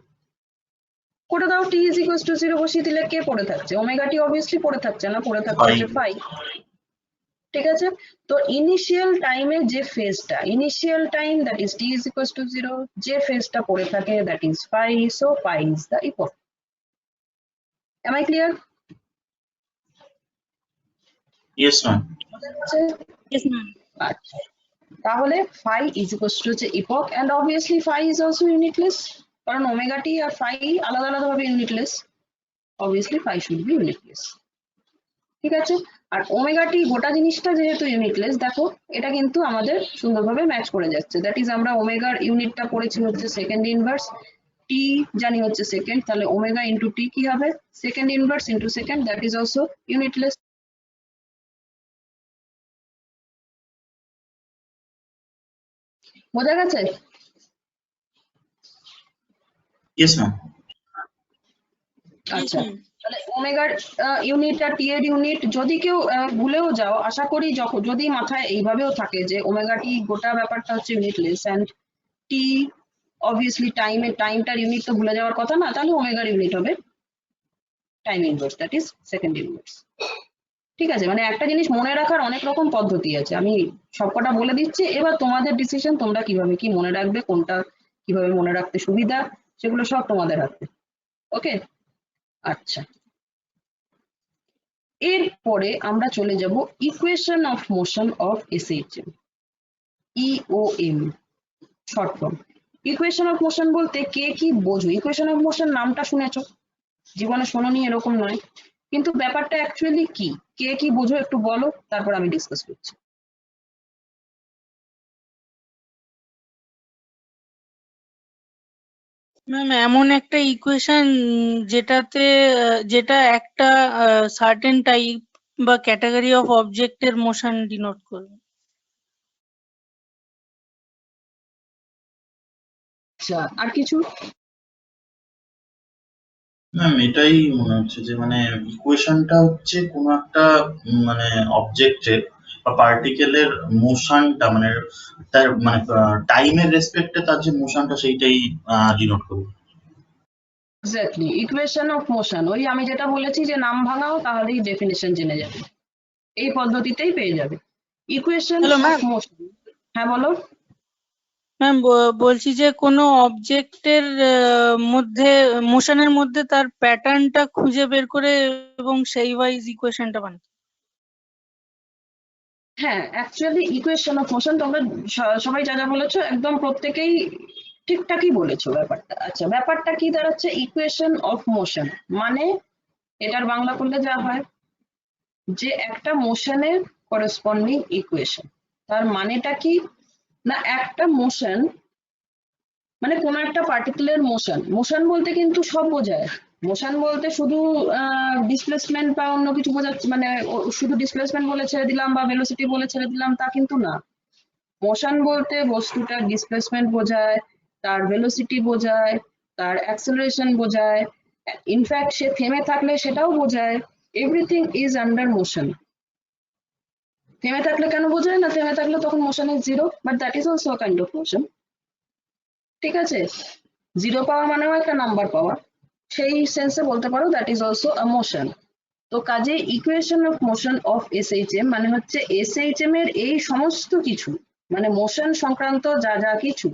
করে দাও। টি ইজ ইকুয়ালস টু 0 বসিয়ে দিলে কে পড়ে থাকছে? ওমেগা টি অবভিয়াসলি পড়ে থাকছে না, পড়ে থাকছে হচ্ছে ফাই। ঠিক আছে, তো ইনিশিয়াল টাইমে যে ফেজটা, initial time that is T is equals to 0, যে ফেজটা পড়ে থাকে that is phi, so phi is the epoch. Am I clear? Yes ma'am. Yes, ma'am. আচ্ছা, তাহলে ফাই ইজ ইকুয়ালস টু হচ্ছে epoch, and obviously phi is also unitless, কারণ omega T আর phi আলাদা আলাদা ভাবে unitless, obviously phi should be unitless. ঠিক আছে, আর ওমেগা টি গোটা জিনিসটা যেহেতু ইউনিটলেস, দেখো এটা কিন্তু আমাদের সুন্দরভাবে ম্যাচ করে যাচ্ছে। দ্যাট ইজ আমরা ওমেগার ইউনিটটা পড়েছি হচ্ছে সেকেন্ড ইনভার্স, টি জানি হচ্ছে সেকেন্ড, তাহলে ওমেগা ইন্টু টি কি হবে, second inverse into second, that is also unitless. বোঝা গেছে? Yes ma'am. আচ্ছা, তাহলে ওমেগার ইউনিট আর টি এর ইউনিট যদি কেউ ভুলেও যাও, আশা করি যখন যদি মাথায় এইভাবেও থাকে যে ওমেগা টি গোটা ব্যাপারটা হচ্ছে ইউনিটলেস অ্যান্ড টি অবভিয়াসলি টাইমটার ইউনিট তো ভুলে যাওয়ার কথা না, তাহলে ওমেগার ইউনিট হবে time inverse, that is second inverse. ঠিক আছে, মানে একটা জিনিস মনে রাখার অনেক রকম পদ্ধতি আছে, আমি সবকটা বলে দিচ্ছি, এবার তোমাদের ডিসিশন, তোমরা কিভাবে কি মনে রাখবে, কোনটা কিভাবে মনে রাখতে সুবিধা, সেগুলো সব তোমাদের হাতে। ওকে, আচ্ছা, এরপরে আমরা চলে যাব equation of motion of SHM, EOM short form. Equation of motion বলতে কে কি বোঝো? ইকুয়েশন অফ মোশন নামটা শুনেছো, জীবনে শোনোনি এরকম নয়, কিন্তু ব্যাপারটা অ্যাকচুয়ালি কি, কে কি বোঝো একটু বলো, তারপর আমি ডিসকাস করছি। ম্যাম এমন একটা ইকুয়েশন যেটা একটা সার্টেন টাইপ বা ক্যাটাগরি অফ অবজেক্টের মোশন ডিনোট করবে। আচ্ছা, আর কিছু? ম্যাম এটাই মনে হচ্ছে যে মানে ইকুয়েশনটা হচ্ছে কোনো একটা মানে অবজেক্টের বা পার্টিকেলের মোশনটা মানে তার মানে টাইমের রেসপেক্টে তার যে মোশনটা সেইটাই ডিনোট করবে। এক্স্যাক্টলি, ইকুয়েশন অফ মোশন, ওই আমি যেটা বলেছি যে নাম ভাঙাও তাহলেই ডেফিনেশন জেনে যাবে, এই পদ্ধতিতেই পেয়ে যাবে equation hello of ma'am. Motion. হ্যাঁ বলো। ম্যাম বলছি যে কোনো অবজেক্টের মধ্যে মোশনের মধ্যে তার প্যাটার্নটা খুঁজে বের করে এবং সেই ওয়াইজ ইকুয়েশনটা বানাতে। হ্যাঁ, অ্যাকচুয়ালি ইকুয়েশন অফ মোশন তোমরা সবাই যা যা বলেছো একদম প্রত্যেকেই ঠিকঠাকই বলেছো ব্যাপারটা। আচ্ছা, ব্যাপারটা কি দাঁড়াচ্ছে ইকুয়েশন অফ মোশন মানে, এটার বাংলা করলে যা হয় যে একটা মোশনের করেসপন্ডিং ইকুয়েশন। তার মানেটা কি না, একটা মোশন মানে কোনো একটা পার্টিকুলার মোশন, মোশন বলতে কিন্তু সব বোঝায়, মোশন বলতে শুধু ডিসপ্লেসমেন্ট বা অন্য কিছু বোঝাচ্ছে, মানে শুধু ডিসপ্লেসমেন্ট বলে ছেড়ে দিলাম বা ভেলোসিটি বলে ছেড়ে দিলাম তা কিন্তু না। মোশন বলতে বস্তুটার ডিসপ্লেসমেন্ট বোঝায়, তার ভেলোসিটি বোঝায়, তার অ্যাক্সেলারেশন বোঝায়, ইনফ্যাক্ট সে থেমে থাকলে সেটাও বোঝায়। Everything is under motion. থেমে থাকলে কেন বোঝায় না, থেমে থাকলে তখন motion is zero, but that is also kind of motion. ঠিক আছে, জিরো পাওয়া মানেও একটা নাম্বার পাওয়া, সেই সেন্সে বলতে পারো that is also a motion. তো কাজে equation of motion of SHM মানে হচ্ছে এসএইচএম এর এই সমস্ত কিছু, মানে মোশন সংক্রান্ত যা যা কিছু,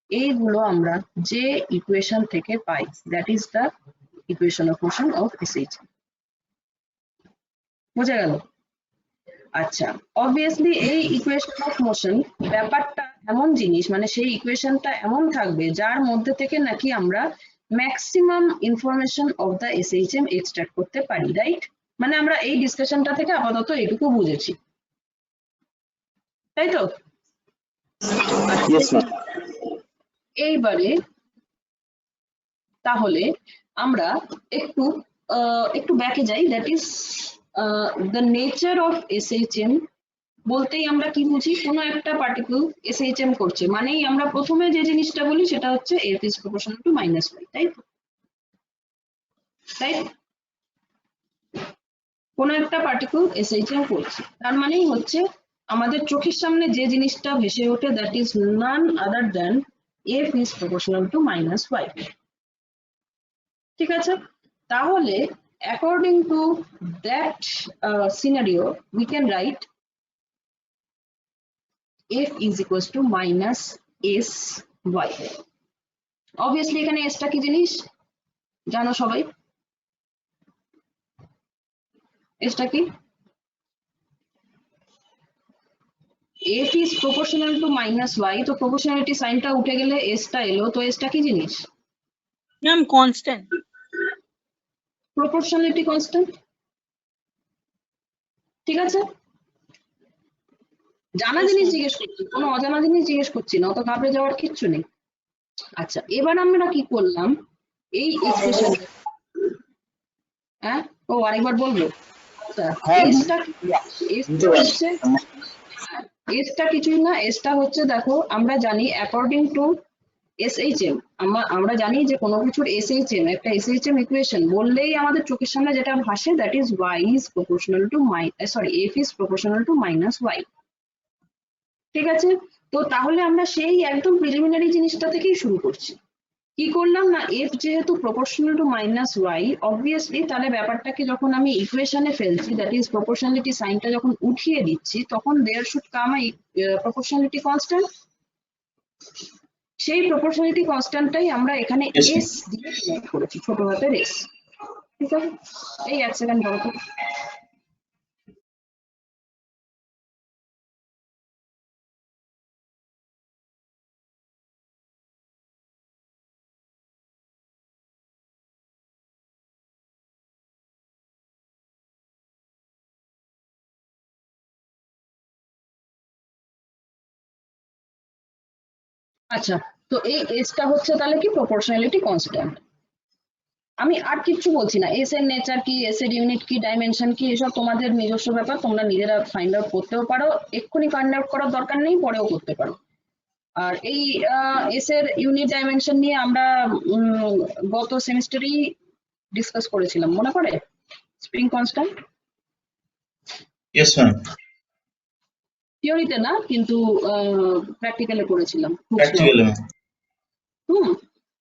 এইগুলো আমরা যে ইকুয়েশন থেকে পাই, that is the equation of motion of SHM. বোঝা গেল? আচ্ছা, অবভিয়াসলি এই ইকুয়েশন অফ মোশন ব্যাপারটা এমন জিনিস, মানে সেই ইকুয়েশনটা এমন থাকবে যার মধ্যে থেকে নাকি আমরা maximum information of the SHM extract করতে পারি, রাইট? মানে আমরা এই ডিসকাশনটা থেকে আপাতত এটুকু বুঝেছি, তাই তো? এইবারে তাহলে আমরা একটু একটু ব্যাকে যাই, that is the nature of SHM. বলতেই আমরা কি বুঝি, কোনো একটা পার্টিকেল এসএইচএম করছে মানেই আমরা প্রথমে যে জিনিসটা বলি সেটা হচ্ছে F is proportional to minus Y, তাই তো? তাই কোনো একটা পার্টিকেল এসএইচএম করছে তার মানেই হচ্ছে আমাদের চোখের সামনে যে জিনিসটা ভেসে ওঠে that is none other than F is proportional to minus Y. ঠিক আছে, তাহলে according to that scenario we can write f is equals to minus s y. obviously এখানে s টা কি জিনিস জানো সবাই, s টা কি? f is proportional to minus y, তো proportionality সাইনটা উঠে গেলে s টা এলো, তো s টা কি জিনিস? Ma'am constant. proportionality constant। ঠিক আছে, জানা Yes, জিনিস ma'am. জিজ্ঞেস করছি, কোনো অজানা জিনিস জিজ্ঞেস করছি না, অত ঘাবড়ে যাওয়ার কিচ্ছু নেই। আচ্ছা, এবার আমরা কি করলাম, এই এক্সপ্রেশন, হ্যাঁ ও আরেকবার বলবো। আচ্ছা, এসটা হচ্ছে, এসটা কিছুই না, এসটা হচ্ছে দেখো আমরা জানি অ্যাকর্ডিং টু এসএইচএম, আমরা জানি যে কোনো কিছুর এসএইচএম, একটা এসএইচএম ইকুয়েশন বললেই আমাদের চোখের সামনে যেটা ভাসে that is y is proportional two f is proportional two -y। ঠিক আছে, তো তাহলে আমরা সেই একদম প্রিলিমিনারি জিনিসটা থেকেই শুরু করছি। কি করলাম না, f যেহেতু প্রপোর্শনাল টু -y, অবভিয়াসলি তাহলে ব্যাপারটাকে যখন আমি ইকুয়েশনে ফেলছি দ্যাট ইজ প্রপোর্শনালিটি সাইনটা যখন উঠিয়ে দিচ্ছি তখন there should come a proportionality constant. সেই প্রপোর্শনালিটি কনস্ট্যান্টটাই আমরা এখানে Yes, এস দিয়ে ডিনোট করেছি, ছোট হাতের এস। ঠিক আছে, এই এক সেকেন্ড ধরো তো। আচ্ছা, তো এই এসটা হচ্ছে তাহলে কি প্রপোর্শনালিটি কনস্ট্যান্ট। আমি আর কিচ্ছু বলছি না, এস এর নেচার কি, এস এর ইউনিট কি, ডাইমেনশন কি, এসব তোমাদের নিজস্ব ব্যাপার, তোমরা নিজেরা ফাইন্ড আউট করতেও পারো, এক্ষুনি ফাইন্ড আউট করার দরকার নেই, পরেও করতে পারো। আর এই এস এর ইউনিট ডাইমেনশন নিয়ে আমরা গত সেমিস্টারেই ডিসকাস করেছিলাম, মনে পড়ে? Spring constant yes ma'am. থিওরিতে না কিন্তু প্র্যাকটিক্যালে করেছিলাম খুব Practical ma'am. হুম।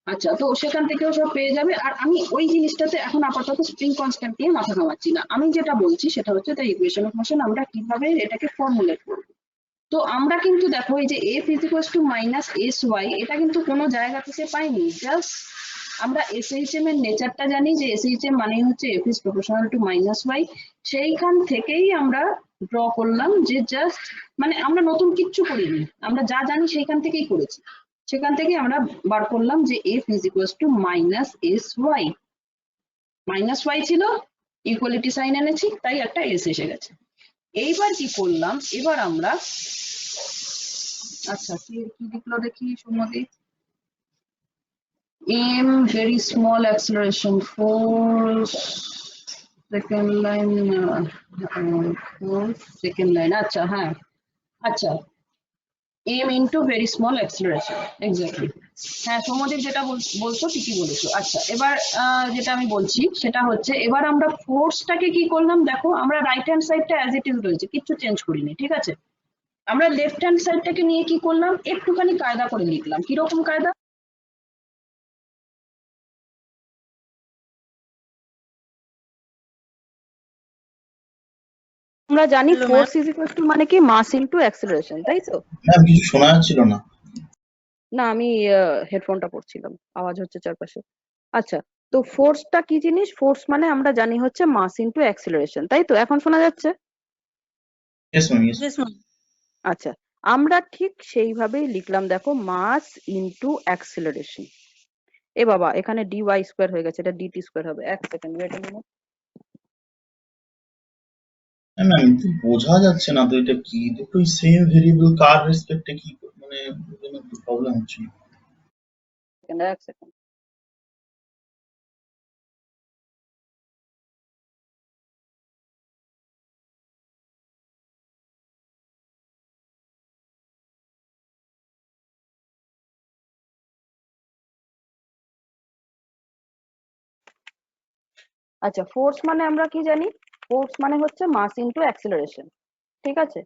আচ্ছা, তো সেখান থেকেও সব পেয়ে যাবে। আর আমি ওই জিনিসটাতে এখন আপাতত স্প্রিং কনস্ট্যান্ট নিয়ে মাথা ঘামাচ্ছি না, আমি যেটা বলছি সেটা হচ্ছে তাই ইকুয়েশন অফ মোশন আমরা কিভাবে এটাকে ফর্মুলেট করব। তো আমরা কিন্তু দেখো এই যে f is equals to minus S Y, এটা কিন্তু কোনো জায়গা থেকে পাইনি, জাস্ট আমরা এসএইচএম এর নেচারটা জানি যে এসএইচএম মানে হচ্ছে f is proportional two -y, সেইখান থেকেই আমরা ড্র করলাম যে জাস্ট মানে আমরা নতুন কিচ্ছু করিনি, আমরা যা জানি সেইখান থেকেই করেছি, সেখান থেকে আমরা বার করলাম যে f is equals two -sy, -y ছিল, ইকুয়ালিটি সাইন এনেছি তাই একটা s এসে গেছে। এইবার কি করলাম, এবার আমরা আচ্ছা কি লিখলো দেখি সুমতি, m very small acceleration, force second line, force second line, আচ্ছা হ্যাঁ, আচ্ছা m into very small acceleration, exactly, হ্যাঁ সৌম্যদীপ যেটা বলছো ঠিকই বলেছো। আচ্ছা, এবার যেটা আমি বলছি সেটা হচ্ছে এবার আমরা ফোর্সটাকে কি করলাম, দেখো আমরা রাইট হ্যান্ড সাইডটা অ্যাজ ইট ইজ রয়েছে, কিচ্ছু চেঞ্জ করিনি, ঠিক আছে, আমরা লেফট হ্যান্ড সাইডটাকে নিয়ে কি করলাম, একটুখানি কায়দা করে লিখলাম। কিরকম কায়দা, আমরা জানি Hello, force is equal two মানে কি মাস ইনটু অ্যাক্সেলারেশন, তাই তো? ম্যাম কিছু শোনা যাচ্ছিল না। না আমি হেডফোনটা পড়ছিলাম, আওয়াজ হচ্ছে চারপাশে। আচ্ছা, তো ফোর্সটা কি জিনিস, ফোর্স মানে আমরা জানি হচ্ছে মাস ইনটু অ্যাক্সেলারেশন, তাই তো? এখন শোনা যাচ্ছে? yes ma'am, yes. yes, ma'am. আচ্ছা, আমরা ঠিক সেইভাবেই লিখলাম, দেখো মাস ইনটু অ্যাক্সেলারেশন। এ বাবা, এখানে dy স্কয়ার হয়ে গেছে, এটা dt স্কয়ার হবে। এক second wait a minute. Ma'am বোঝা যাচ্ছে না তো এটা কি, দুটো সেম ভেরিয়েবল কার রেসপেক্টে কি মানে একটু প্রবলেম হচ্ছে। এক সেকেন্ড। আচ্ছা, ফোর্স মানে আমরা কি জানি, ফোর্স মানে হচ্ছে মাস ইনটু অ্যাক্সেলারেশন, ঠিক আছে।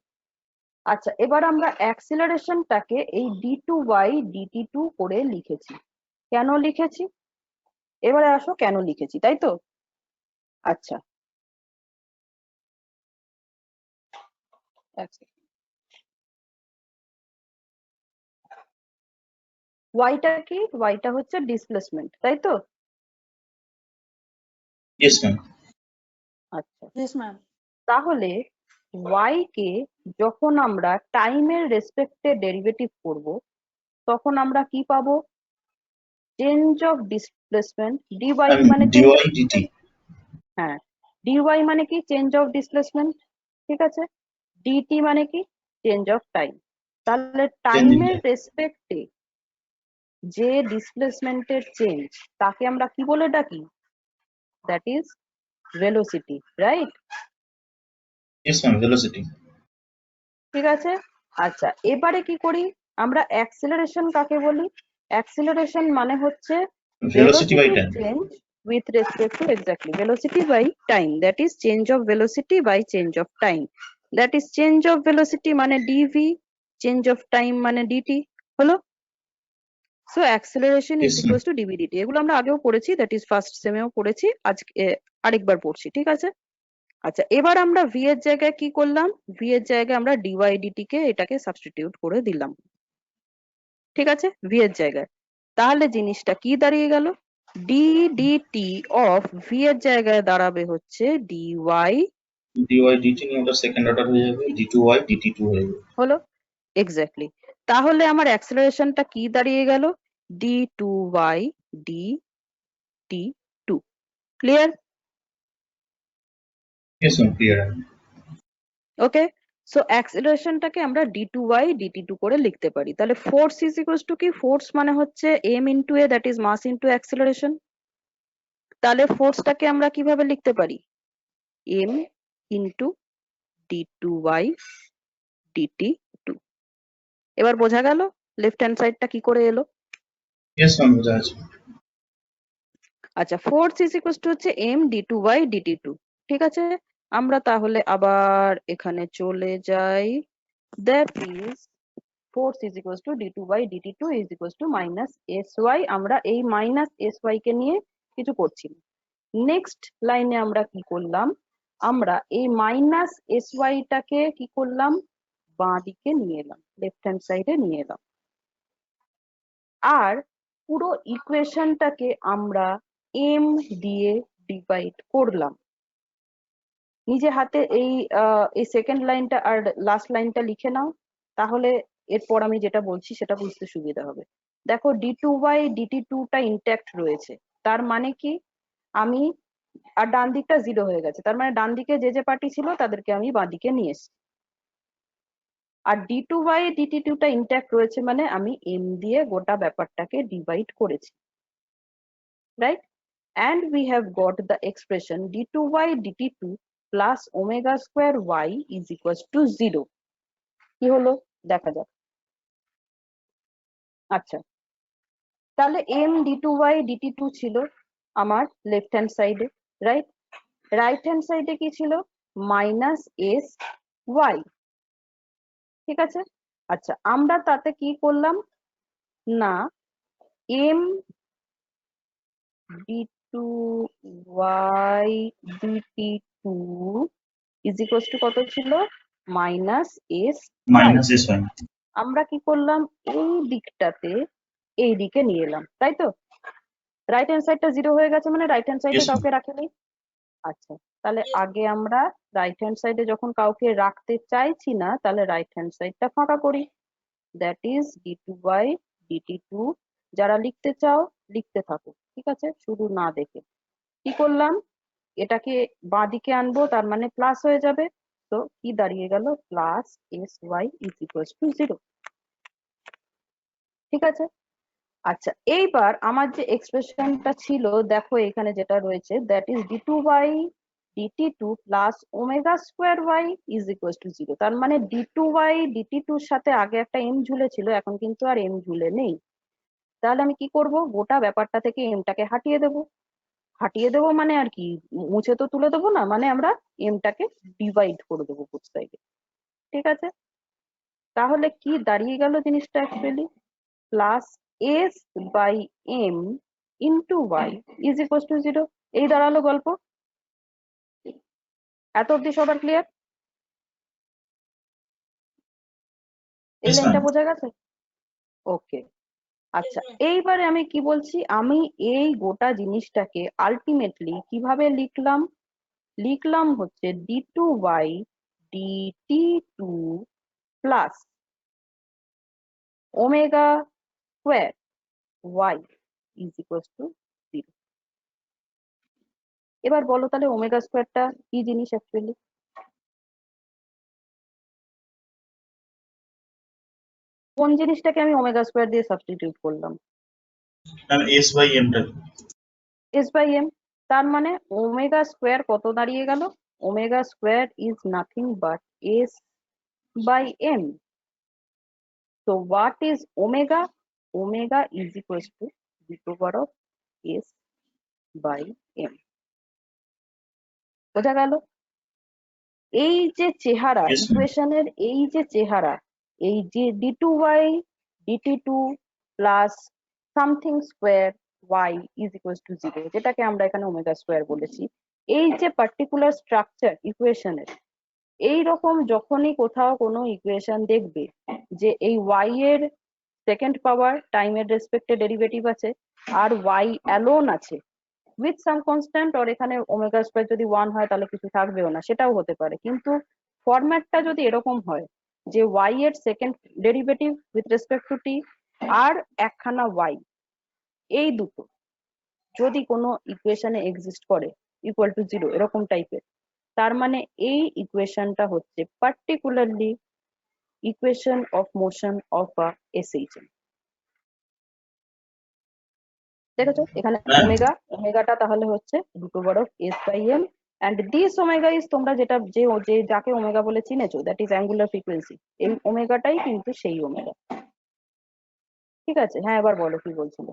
আচ্ছা, এবার আমরা অ্যাক্সেলারেশনটাকে এই d2y dt2 করে লিখেছি। কেন লিখেছি, এবারে আসো কেন লিখেছি, তাই তো? আচ্ছা, ওয়াইটা কি, ওয়াইটা হচ্ছে ডিসপ্লেসমেন্ট, তাই তো? yes ma'am. আচ্ছা, Yes, ma'am. তাহলে y কে যখন আমরা টাইমের রেসপেক্টে ডেরিভেটিভ করব তখন আমরা কি পাবো, চেঞ্জ অফ ডিসপ্লেসমেন্ট, dy মানে dy dt. হ্যাঁ, dy মানে কি চেঞ্জ অফ ডিসপ্লেসমেন্ট, ঠিক আছে। ডিটি মানে কি? Change of time. তাহলে চেঞ্জ ইন টাইমের টাইম। রেসপেক্টে যে ডিসপ্লেসমেন্টের চেঞ্জ তাকে আমরা কি বলে ডাকি? That is velocity, right? Yes ma'am, velocity. ঠিক আছে। আচ্ছা, এবারে কি করি আমরা? অ্যাক্সিলারেশন কাকে বলি? অ্যাক্সিলারেশন মানে হচ্ছে velocity by velocity time. change with respect to exactly velocity by time, that is change of velocity by change of time, that is change of velocity মানে dv, change of time মানে dt হলো। So acceleration is yes ma'am. Equals to DV DT, এগুলো আমরা আগেও পড়েছি, that is first সেমেও পড়েছি, আজকে আরেকবার পড়ছি, ঠিক আছে। আচ্ছা, এবার আমরা ভি এর জায়গায় কি করলাম? ভি এর জায়গায় আমরা ডিওয়াই ডিটি কে এটাকে সাবস্টিটিউট করে দিলাম, ঠিক আছে, ভি এর জায়গায়। তাহলে জিনিসটা কি দাঁড়িয়ে গেল? ডি ডিটি অফ ভি এর জায়গায় দাঁড়াবে হচ্ছে ডিওয়াই ডিওয়াই ডিটি নিয়ে ওটা সেকেন্ড অর্ডার হয়ে যাবে, ডি2y dt2 হয়ে যাবে। হলো। এক্স্যাক্টলি। তাহলে আমার অ্যাক্সেলারেশনটা কি দাঁড়িয়ে গেল? D two Y D T two. Clear? Yes ma'am, clear. Okay. So অ্যাক্সেলারেশনটাকে আমরা D two Y DT two করে লিখতে পারি। তাহলে ফোর্স ইজ ইকুয়ালস টু কি? ফোর্স মানে হচ্ছে M into A, that is mass into acceleration. তাহলে ফোর্সটাকে আমরা কিভাবে লিখতে পারি? M into D two Y DT two. এবার বোঝা গেল লেফট হ্যান্ড সাইডটা কি করে এলো? ইয়েস ম্যাম, বোঝা আছে। আচ্ছা, ফোর্স ইজ ইকুয়ালস টু হচ্ছে M D two Y DT two, ঠিক আছে। আমরা তাহলে আবার এখানে চলে যাই, that is force is equals to D two by DT two is equals to minus S Y. আমরা এই মাইনাস এস ওয়াই কে নিয়ে কিছু করছি না। নেক্সট লাইনে আমরা কি করলাম? আমরা এই মাইনাস এস ওয়াইটাকে কি করলাম? বাঁ দিকে নিয়ে এলাম, লেফট হ্যান্ড সাইডে নিয়ে এলাম। আর পুরো ইকুয়েশনটাকে আমরা এম দিয়ে ডিভাইড করলাম। নিজে হাতে এই সেকেন্ড লাইনটা আর লাস্ট লাইনটা লিখে নাও, তাহলে এরপর আমি যেটা বলছি সেটা বুঝতে সুবিধা হবে। দেখো, ডি টু বাই ডিটি টুটা ইনট্যাক্ট রয়েছে, তার মানে কি? আমি আর ডান দিকটা জিরো হয়ে গেছে, তার মানে ডান দিকে যে যে পার্টি ছিল তাদেরকে আমি বাঁ দিকে নিয়ে এসেছি। আর ডি টু বাই ডিটি টুটা ইনট্যাক্ট রয়েছে মানে আমি এম দিয়ে গোটা ব্যাপারটাকে ডিভাইড করেছি, right? And we have got the expression d2y dt2 plus omega square y is equals to 0. কি হলো দেখা যাক। আচ্ছা, তাহলে m d2y dt2 ছিল আমার লেফট হ্যান্ড সাইডে, রাইট? রাইট হ্যান্ড সাইডে কি ছিল? মাইনাস এস ওয়াই, ঠিক আছে। আচ্ছা, আমরা তাতে কি করলাম না, m d2y dt2 is equals to কত ছিল? Minus S Y. Minus S Y. আমরা কি করলাম? এই দিকটাতে এই দিকে নিয়ে এলাম, তাই তো? রাইট হ্যান্ড সাইডটা জিরো হয়ে গেছে মানে রাইট হ্যান্ড সাইডে ইয়েস ম্যাম। কাউকে রাখিনি। আচ্ছা, তাহলে আগে আমরা রাইট হ্যান্ড সাইডে যখন কাউকে রাখতে চাইছি না, তাহলে রাইট হ্যান্ড সাইডটা ফাঁকা করি, that is D two by DT two. যারা লিখতে চাও লিখতে থাকো, ঠিক আছে, শুধু না দেখে। কি করলাম? এটাকে বাঁ দিকে আনবো, তার মানে প্লাস হয়ে যাবে। তো কি দাঁড়িয়ে গেল? Plus s y is equals to zero, ঠিক আছে। আচ্ছা, এইবার আমার যে এক্সপ্রেশনটা ছিল, দেখো এখানে যেটা রয়েছে, that is D two by DT two plus omega square y is equals to zero. তার মানে ডি টু ওয়াই ডিটি টুর সাথে আগে একটা এম ঝুলে ছিল, এখন কিন্তু আর এম ঝুলে নেই। তাহলে আমি কি করব? গোটা ব্যাপারটা থেকে এমটাকে হাটিয়ে দেবো। হাটিয়ে দেবো মানে আর কি, মুছে তো তুলে দেবো না, মানে আমরা এমটাকে ডিভাইড করে দেবো বুথ সাইডে, ঠিক আছে। তাহলে কি দাঁড়িয়ে গেল জিনিসটা actually? Plus s by m into y is equal to zero. এই দাঁড়ালো গল্প। এত অব্দি সবার ক্লিয়ার? এই ইয়েস ম্যাম। লাইনটা বোঝা গেছে? ওকে। আচ্ছা, এইবারে আমি কি বলছি, আমি এই গোটা জিনিসটাকে আলটিমেটলি কিভাবে লিখলাম? লিখলাম হচ্ছে d two Y DT two plus omega square y is equal to zero. এবার বলো তাহলে ওমেগা স্কোয়ারটা কি জিনিস অ্যাকচুয়ালি? কোন জিনিসটাকে আমি ওমেগা স্কোয়ার দিয়ে সাবস্টিটিউট করলাম? ম্যাম এস বাই এমটা এস বাই এম। তার মানে ওমেগা স্কোয়ার কত দাঁড়িয়ে গেল? Omega square is nothing but S by M. So what is omega? Omega is equals to root over of s by m. বোঝা গেল? এই যে চেহারা, Yes, ma'am. ইকুয়েশনের এই যে চেহারা, এই যে d2y dt2 plus something square y is equals to 0, যেটাকে আমরা এখানে ওমেগা স্কোয়ার বলেছি, এই যে পার্টিকুলার স্ট্রাকচার ইকুয়েশনের, এই রকম যখনই কোথাও কোনো ইকুয়েশন দেখবে যে এই y এর সেকেন্ড পাওয়ার টাইমের রেসপেক্টে ডেরিভেটিভ আছে আর y অ্যালোন আছে উইথ সাম কনস্ট্যান্ট, আর এখানে ওমেগা স্কোয়ার যদি 1 হয় তাহলে কিছু থাকবেও না, সেটাও হতে পারে। কিন্তু ফরম্যাটটা যদি এরকম হয় যে y এর second derivative with respect to t আর একখানা y, এই দুটো যদি কোনো ইকুয়েশনে এক্সিস্ট করে ইকুয়াল টু 0 এরকম টাইপের, তার মানে এই ইকুয়েশনটা হচ্ছে particularly equation of motion of a SHM। দেখেছো এখানে Ma'am, ওমেগাটা তাহলে হচ্ছে root over of s by m, and this omega is, তোমরা যেটা যে যাকে ওমেগা বলে চিনেছো, দ্যাট ইজ অ্যাঙ্গুলার ফ্রিকোয়েন্সি। এই ওমেগাটাই কিন্তু সেই ওমেগা। ঠিক আছে, হ্যাঁ এবার বলো কি বলছিলে।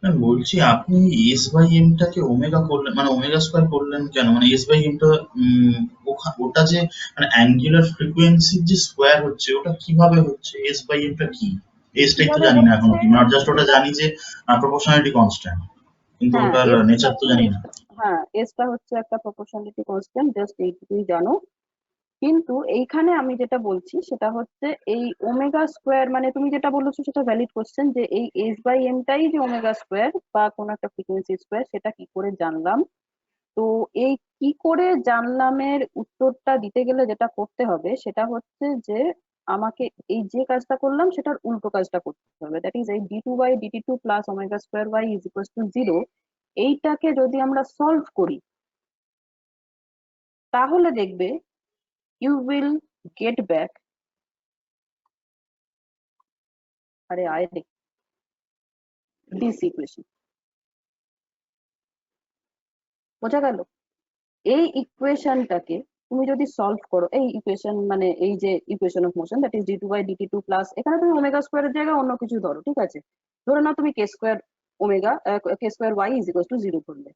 ma'am, বলছি আপনি এস বাই এমটাকে ওমেগা করলেন, মানে ওমেগা স্কোয়ার করলেন কেন? মানে এস বাই এমটা ওটা যে মানে অ্যাঙ্গুলার ফ্রিকোয়েন্সির যে স্কোয়ার হচ্ছে, ওটা কিভাবে হচ্ছে? এস বাই এমটা কি? এসটাই তো কিভাবে জানি না এখনো হচ্ছে? কি, মানে জাস্ট ওটা জানি যে প্রপোর্শনালিটি কনস্ট্যান্ট, কিন্তু হ্যাঁ ওটার নেচার তো জানি না। হ্যাঁ এসটা হচ্ছে একটা প্রপোর্শনালিটি কনস্ট্যান্ট, জাস্ট এইটুকুই জানো। কিন্তু এইখানে আমি যেটা বলছি সেটা হচ্ছে এই ওমেগা স্কোয়ার, মানে তুমি যেটা বলেছো সেটা ভ্যালিড কোশ্চেন, যে এই এস বাই এমটাই যে ওমেগা স্কোয়ার বা কোনো একটা ফ্রিকোয়েন্সি স্কোয়ার, সেটা কি করে জানলাম? তো এই কি করে জানলামের উত্তরটা দিতে গেলে যেটা করতে হবে সেটা হচ্ছে যে আমাকে এই যে কাজটা করলাম সেটার উল্টো কাজটা করতে হবে, দ্যাট ইজ এই d2y dt2 plus omega square y is equals to 0, এইটাকে যদি আমরা সলভ করি তাহলে দেখবে ইউ উইল গেট ব্যাক, আরে আয় দেখ, দিস ইকুয়েশন। বোঝা গেল? এই ইকুয়েশনটাকে তুমি যদি সলভ করো, এই ইকুয়েশন মানে এই যে equation of motion, that is d2y dt2 plus, এখানে তুমি ওমেগা স্কোয়ারের জায়গায় অন্য কিছু ধরো, ঠিক আছে, ধরে নাও তুমি K square y is equal to 0 করলে।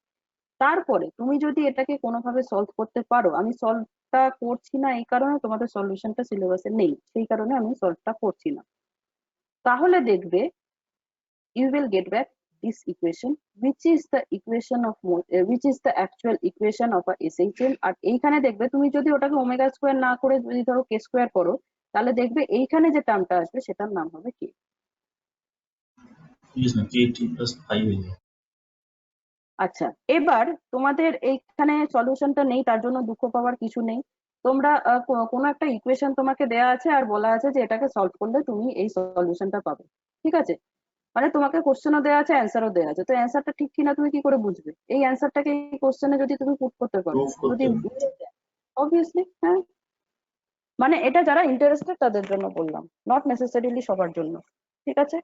তারপরে তুমি যদি এটাকে কোনোভাবে সলভ করতে পারো, আমি সলভটা করছি না এই কারণে তোমাদের সলিউশনটা সিলেবাসে নেই, সেই কারণে আমি সলভটা করছি না, তাহলে দেখবে you will get back this equation which is the which is the actual equation of a SHM। আর এইখানে দেখবে তুমি যদি ওটাকে ওমেগা স্কোয়ার না করে যদি ধরো কে স্কোয়ার করো, তাহলে দেখবে এইখানে যে টার্মটা আসবে সেটার নাম হবে কে। প্লিজ না, kt প্লাস 5 হয়ে যায়। আচ্ছা, এবার তোমাদের এইখানে সলিউশনটা নেই তার জন্য দুঃখ পাওয়ার কিছু নেই। তোমরা কোনো একটা ইকুয়েশন তোমাকে দেয়া আছে আর বলা আছে যে এটাকে সলভ করলে তুমি এই সলিউশনটা পাবে, ঠিক আছে, মানে তোমাকে কোশ্চেনও দেওয়া আছে অ্যান্সারও দেওয়া আছে, তো অ্যান্সারটা ঠিক কিনা তুমি কি করে বুঝবে? এই অ্যান্সারটাকে এই কোশ্চেনে যদি তুমি পুট করতে পারো, প্রুফ করতে যদি হবে। অবভিয়াসলি, হ্যাঁ, মানে এটা যারা ইন্টারেস্টেড তাদের জন্য বললাম, নট নেসেসারিলি সবার জন্য, ঠিক আছে।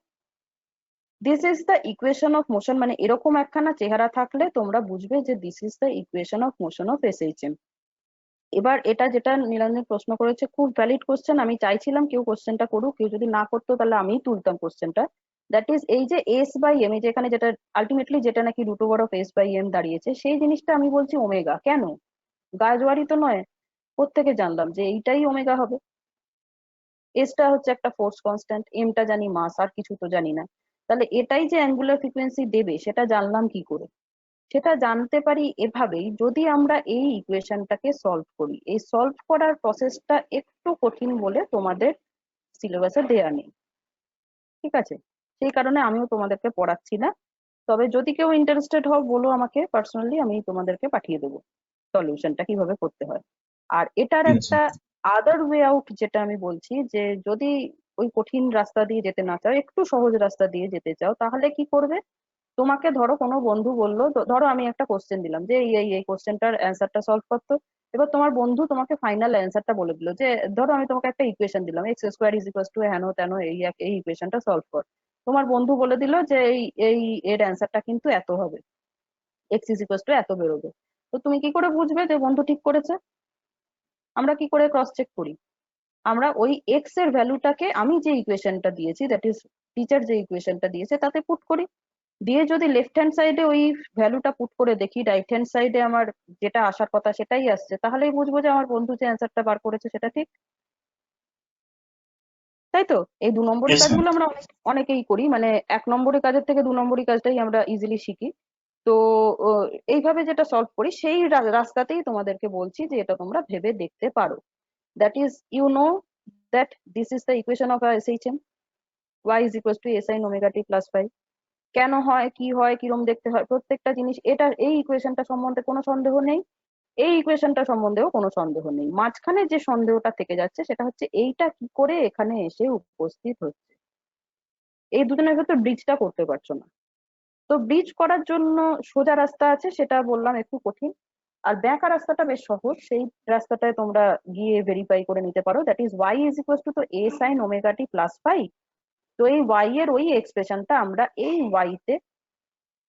This is the equation of motion, মানে এরকম একখানা চেহারা থাকলে তোমরা বুঝবে যে this is the equation of motion of SHM। এবার এটা যেটা নীলাঞ্জন প্রশ্ন করেছে খুব ভ্যালিড কোশ্চেন, আমি চাইছিলাম কেউ কোশ্চেনটা করুক, কেউ যদি না করতো তাহলে আমিই তুলতাম কোশ্চেনটা। দ্যাট ইজ এই যে এস বাই এম, এই যে এখানে যেটা আলটিমেটলি যেটা নাকি root over of s by m দাঁড়িয়েছে, সেই জিনিসটা আমি বলছি ওমেগা, কেন? গাজওয়ারি তো নয়, কোত্থেকে জানলাম যে এইটাই ওমেগা হবে? এসটা হচ্ছে একটা ফোর্স কনস্ট্যান্ট, এমটা জানি মাস, আর কিছু তো জানি না, তাহলে এটাই যে অ্যাঙ্গুলার ফ্রিকোয়েন্সি দেবে সেটা জানলাম কি করে? সেটা জানতে পারি এভাবেই, যদি আমরা এই ইকুয়েশনটাকে সলভ করি। এই সলভ করার প্রসেসটা একটু কঠিন বলে তোমাদের সিলেবাসে দেয়া নেই, ঠিক আছে, সেই কারণে আমিও তোমাদেরকে পড়াচ্ছি না। তবে যদি কেউ ইন্টারেস্টেড হও বলো আমাকে পার্সোনালি, আমি তোমাদেরকে পাঠিয়ে দেবো সলিউশনটা কিভাবে করতে হয়। আর এটার ঠিক আছে। একটা আদার ওয়ে আউট যেটা আমি বলছি, যে যদি ওই কঠিন রাস্তা দিয়ে যেতে না চাও, একটু সহজ রাস্তা দিয়ে যেতে চাও, তাহলে কি করবে? তোমাকে ধরো কোনো বন্ধু বললো, ধরো আমি একটা কোশ্চেন দিলাম যে এই কোশ্চেনটার অ্যান্সারটা সলভ করতো, এবার তোমার বন্ধু তোমাকে ফাইনাল অ্যান্সারটা বলে দিল, যে ধরো আমি তোমাকে একটা ইকুয়েশন দিলাম, x square is equal two হেন তেন, এই ইকুয়েশনটা সলভ কর। তোমার বন্ধু বলে দিল যে এই এর অ্যান্সারটা কিন্তু এত হবে, এক্স ইজ ইকুয়াল টু এত বেরোবে। তো তুমি কি করে বুঝবে যে বন্ধু ঠিক করেছে? আমরা কি করে ক্রস চেক করি? আমরা ওই এক্স এর ভ্যালুটাকে আমি যে ইকুয়েশনটা দিয়েছি, দ্যাট ইজ টিচার যে ইকুয়েশনটা দিয়েছে তাতে পুট করি। দিয়ে যদি লেফট হ্যান্ড সাইডে ওই ভ্যালুটা পুট করে দেখি রাইট হ্যান্ড সাইডে আমার যেটা আসার কথা সেটাই আসছে, তাহলেই বুঝবো যে আমার বন্ধু যে অ্যান্সারটা বার করেছে সেটা ঠিক। তাই তো? এই 2 নম্বরের Yes, ma'am. কাজগুলো আমরা অনেকেই করি, মানে 1 নম্বরের কাজের থেকে 2 নম্বরের কাজটাই আমরা ইজিলি শিখি। তো এইভাবে যেটা সলভ করি সেই রাস্তাতেই তোমাদেরকে বলছি যে এটা তোমরা ভেবে দেখতে পারো। That is you know that this is the equation of SHM, y is equals to a sin omega t plus phi। কেন হয়, কি হয়, কিরম দেখতে হয়, প্রত্যেকটা জিনিস, এটা এই ইকুয়েশনটা সম্বন্ধে কোনো সন্দেহ নেই, এই ইকুয়েশনটা সম্বন্ধেও কোনো সন্দেহ নেই। মাঝখানে যে সন্দেহটা থেকে যাচ্ছে সেটা হচ্ছে এইটা কি করে এখানে এসে উপস্থিত হচ্ছে, এই দুজনের ভেতর ব্রিজটা করতে পারছো না। তো ব্রিজ করার জন্য সোজা রাস্তা আছে, সেটা বললাম একটু কঠিন, আর ব্যাঁকা রাস্তাটা বেশ সহজ, সেই রাস্তাটায় তোমরা গিয়ে ভেরিফাই করে নিতে পারো। That is y is equal to a sin omega t plus phi. তো এই y এর ওই এক্সপ্রেশনটা আমরা এই y তে,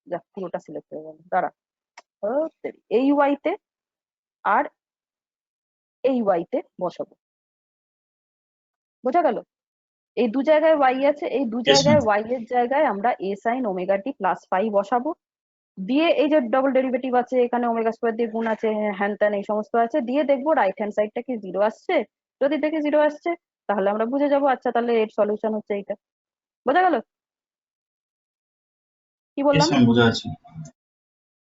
যাক পুরোটা সিলেক্ট হয়ে গেল, দাঁড়া, এই y তে আর এই y তে বসাবো। বোঝা গেল? এই দু জায়গায় y আছে, এই দু Yes, জায়গায় ma'am. y এর জায়গায় আমরা a sin omega t plus phi বসাবো। দিয়ে এই যে ডবল ডেরিভেটিভ আছে, এখানে ওমেগা স্কোয়ার দিয়ে গুণ আছে, হ্যান ত্যান এই সমস্ত আছে, দিয়ে দেখবো রাইট হ্যান্ড সাইডটা কি জিরো আসছে। যদি দেখি জিরো আসছে তাহলে আমরা বুঝে যাবো আচ্ছা তাহলে এর সলিউশন হচ্ছে এইটা। বোঝা গেল কি Yes, বললাম? ma'am. বোঝা যাচ্ছে।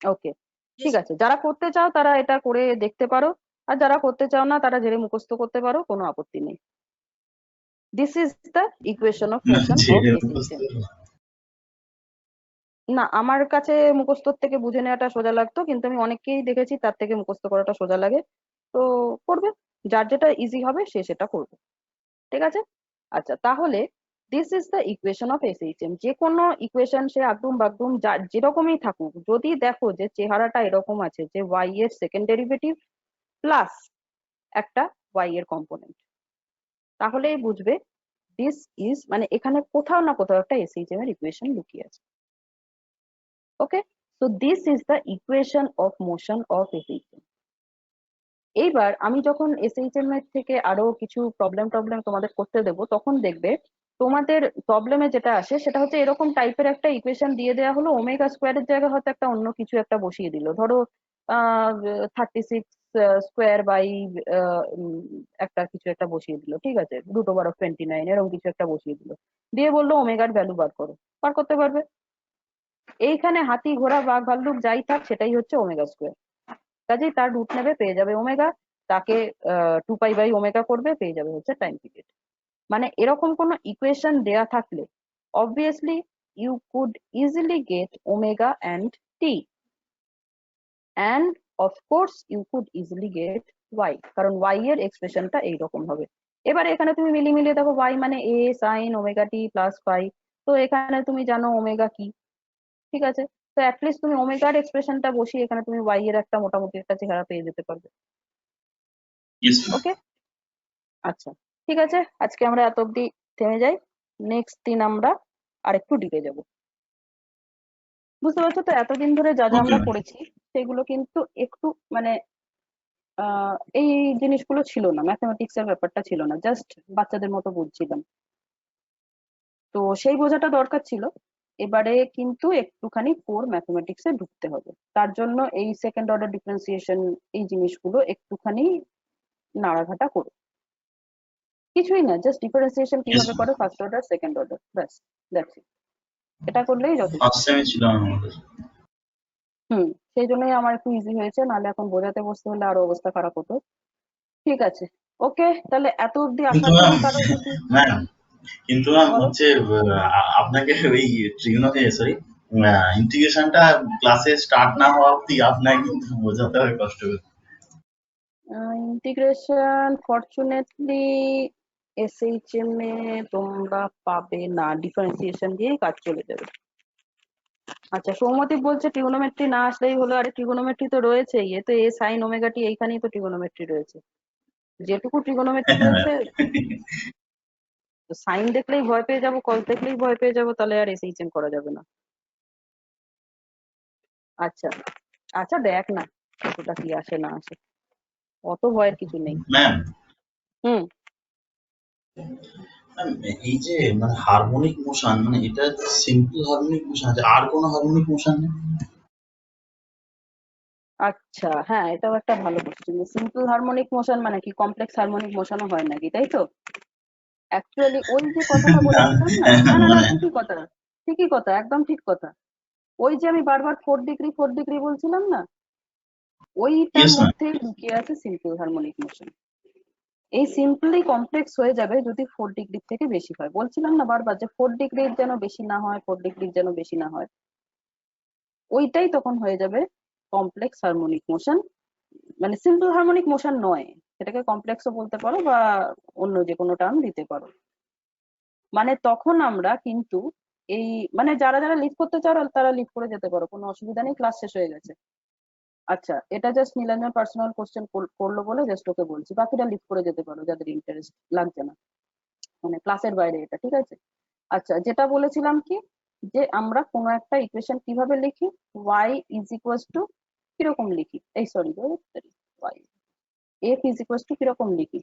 ওকে, ঠিক আছে। যারা করতে চাও তারা এটা করে দেখতে পারো, আর যারা করতে চাও না তারা জেনে মুখস্থ করতে পারো, কোনো আপত্তি নেই। This is the equation of না, মোশন অফ জেনে SHM। বুঝতে না, আমার কাছে মুখস্থর থেকে বুঝে নেওয়াটা সোজা লাগতো, কিন্তু আমি অনেককেই দেখেছি তার থেকে মুখস্থ করাটা সোজা লাগে। তো করবে, যার যেটা ইজি হবে সে সেটা করবে। ঠিক আছে? আচ্ছা, তাহলে this is the equation of SHM। যে কোনো ইকুয়েশন সে আগডুম বাগডুম যেরকমই থাকুক, যদি দেখো যে চেহারাটা এরকম আছে যে y এর সেকেন্ড ডেরিভেটিভ প্লাস একটা y এর কম্পোনেন্ট, তাহলেই বুঝবে দিস ইজ, মানে এখানে কোথাও না কোথাও একটা SHM এর ইকুয়েশন লুকিয়ে আছে। Okay, so this is the equation of motion of SHM। এইবার আমি যখন SHM এর থেকে আরো কিছু প্রবলেম তোমাদের করতে দেব, তখন দেখবে তোমাদের প্রবলেমে যেটা আসে সেটা হচ্ছে এরকম টাইপের একটা ইকুয়েশন দিয়ে দেওয়া হলো, ওমেগা স্কোয়ারের জায়গায় হয়তো একটা অন্য কিছু একটা বসিয়ে দিল, ধরো 36 স্কোয়ার বাই একটা কিছু একটা বসিয়ে দিল, ঠিক আছে, √29 এরকম কিছু একটা বসিয়ে দিল, দিয়ে বললো ওমেগার ভ্যালু বার করো। বার করতে পারবে। এইখানে হাতি ঘোড়া বাঘ ভাল্লুক যাই থাক সেটাই হচ্ছে ওমেগা স্কোয়ার। কাজেই তার রুট নেবে, পেয়ে যাবে ওমেগা, তাকে 2π/ওমেগা করবে, পেয়ে যাবে হচ্ছে টাইম পিরিয়ড। মানে এরকম কোনো ইকুয়েশন দেয়া থাকলে obviously you could easily get omega and t, and of course you could easily get y, কারণ ওয়াই এর এক্সপ্রেশনটা এইরকম হবে। এবারে এখানে তুমি মিলিয়ে দেখো ওয়াই মানে a sin omega T plus phi, তো এখানে তুমি জানো ওমেগা কি, ঠিক আছে, তো অ্যাটলিস্ট তুমি ওমেগার এক্সপ্রেশনটা বসিয়ে এখানে তুমি ওয়াই এর একটা মোটামুটি একটা চেহারা পেয়ে যেতে পারবে। Yes, ma'am. ওকে, আচ্ছা, ঠিক আছে, আজকে আমরা এত অব্দি থেমে যাই। নেক্সট দিন আমরা আরেকটু ডিপে যাব। বুঝতে পারছো তো? এতদিন ধরে যা যা Okay, আমরা ma'am. করেছি সেগুলো কিন্তু একটু মানে এই জিনিসগুলো ছিল না, ম্যাথমেটিক্স এর ব্যাপারটা ছিল না, জাস্ট বাচ্চাদের মতো বুঝছিলাম, তো সেই বোঝাটা দরকার ছিল। এবারে কিন্তু একটুখানি কোর ম্যাথমেটিক্সে ঢুকতে হবে, তার জন্য এই সেকেন্ড অর্ডার ডিফারেন্সিয়েশন এই জিনিসগুলো একটুখানি নাড়াঘাটা করো। কিছুই না, জাস্ট ডিফারেন্সিয়েশন Yes, কিভাবে ma'am. করে ফার্স্ট অর্ডার সেকেন্ড অর্ডার, ব্যাস, দ্যাটস ইট। এটা করলেই যথেষ্ট। ফার্স্ট টাইমে ছিল আমাদের। সেই জন্যই আমার একটু ইজি হয়েছে, নাহলে এখন বোঝাতে বসতে হলে আরো অবস্থা খারাপ হতো। ঠিক আছে, ওকে, তাহলে এত অব্দি কিন্তু আসার জন্য ম্যাম, কারো যদি ম্যাম কিন্তু ম্যাম বলো। হচ্ছে আপনাকে ওই সরি ইন্টিগ্রেশনটা ক্লাসে স্টার্ট না হওয়া অব্দি আপনাকে কিন্তু বোঝাতে হয় কষ্ট করে। ইন্টিগ্রেশন ফরচুনেটলি SHM এ তোমরা পাবে না, ডিফারেন্সিয়েশন দিয়েই কাজ চলে যাবে। আচ্ছা, সৌমদীপ বলছে ট্রিগোনোমেট্রি না আসলেই হলো। আরে ট্রিগোনোমেট্রি তো রয়েছেই, এ তো এ সাইন ওমেগা টি, এইখানেই তো ট্রিগোনোমেট্রি রয়েছে। যেটুকু ট্রিগোনোমেট্রি রয়েছে, সাইন দেখলেই ভয় পেয়ে যাবো, কস দেখলেই ভয় পেয়ে যাবো, তাহলে আর এসএইচএম করা যাবে না। আচ্ছা আচ্ছা, দেখ না কতটা কি আসে না আসে, অত ভয়ের কিছু নেই। ম্যাম হুম। এই যে মানে হারমোনিক মোশন, মানে এটা সিম্পল হারমোনিক মোশন আছে, আর কোনো হারমোনিক মোশন নেই? আচ্ছা, হ্যাঁ, এটাও একটা ভালো কোশ্চেন। সিম্পল হারমোনিক মোশন মানে কি কমপ্লেক্স হারমোনিক মোশনও হয় নাকি, তাই তো? অ্যাকচুয়ালি ওই যে কথাটা না, বলেছিলাম না, না না না, মানে ঠিকই কথা, ঠিকই কথা, একদম ঠিক কথা। ওই যে আমি বারবার 4 ডিগ্রি বলছিলাম না, ওইটার ইয়েস ম্যাম। মধ্যেই লুকিয়ে আছে সিম্পল হারমোনিক মোশন। এই সিম্পলি কমপ্লেক্স হয়ে যাবে যদি 4 ডিগ্রি থেকে বেশি হয়। বলছিলাম না বারবার যে 4 ডিগ্রির যেন বেশি না হয়, 4 ডিগ্রির যেন বেশি না হয়, ওইটাই তখন হয়ে যাবে কমপ্লেক্স হারমোনিক মোশন। মানে সিম্পল হারমোনিক মোশন নয়, সেটাকে কমপ্লেক্সও বলতে পারো বা অন্য যে কোনো টার্ম দিতে পারো। মানে তখন আমরা কিন্তু এই, মানে যারা যারা লিভ করতে চাও তারা লিভ করে যেতে পারো, কোনো অসুবিধা নেই, ক্লাস শেষ হয়ে গেছে। আচ্ছা, এটা জাস্ট নীলাঞ্জন পার্সোনাল কোশ্চেন করলো বলে জাস্ট ওকে বলছি, বাকিটা লিভ করে যেতে পারো যাদের ইন্টারেস্ট লাগছে না, মানে ক্লাসের বাইরে এটা, ঠিক আছে? আচ্ছা, যেটা বলেছিলাম কি, যে আমরা কোনো একটা ইকুয়েশন কিভাবে লিখি, y ইজ ইকুয়ালস টু কিরকম লিখি, এই sorry y, f is equals to কিরকম লিখি,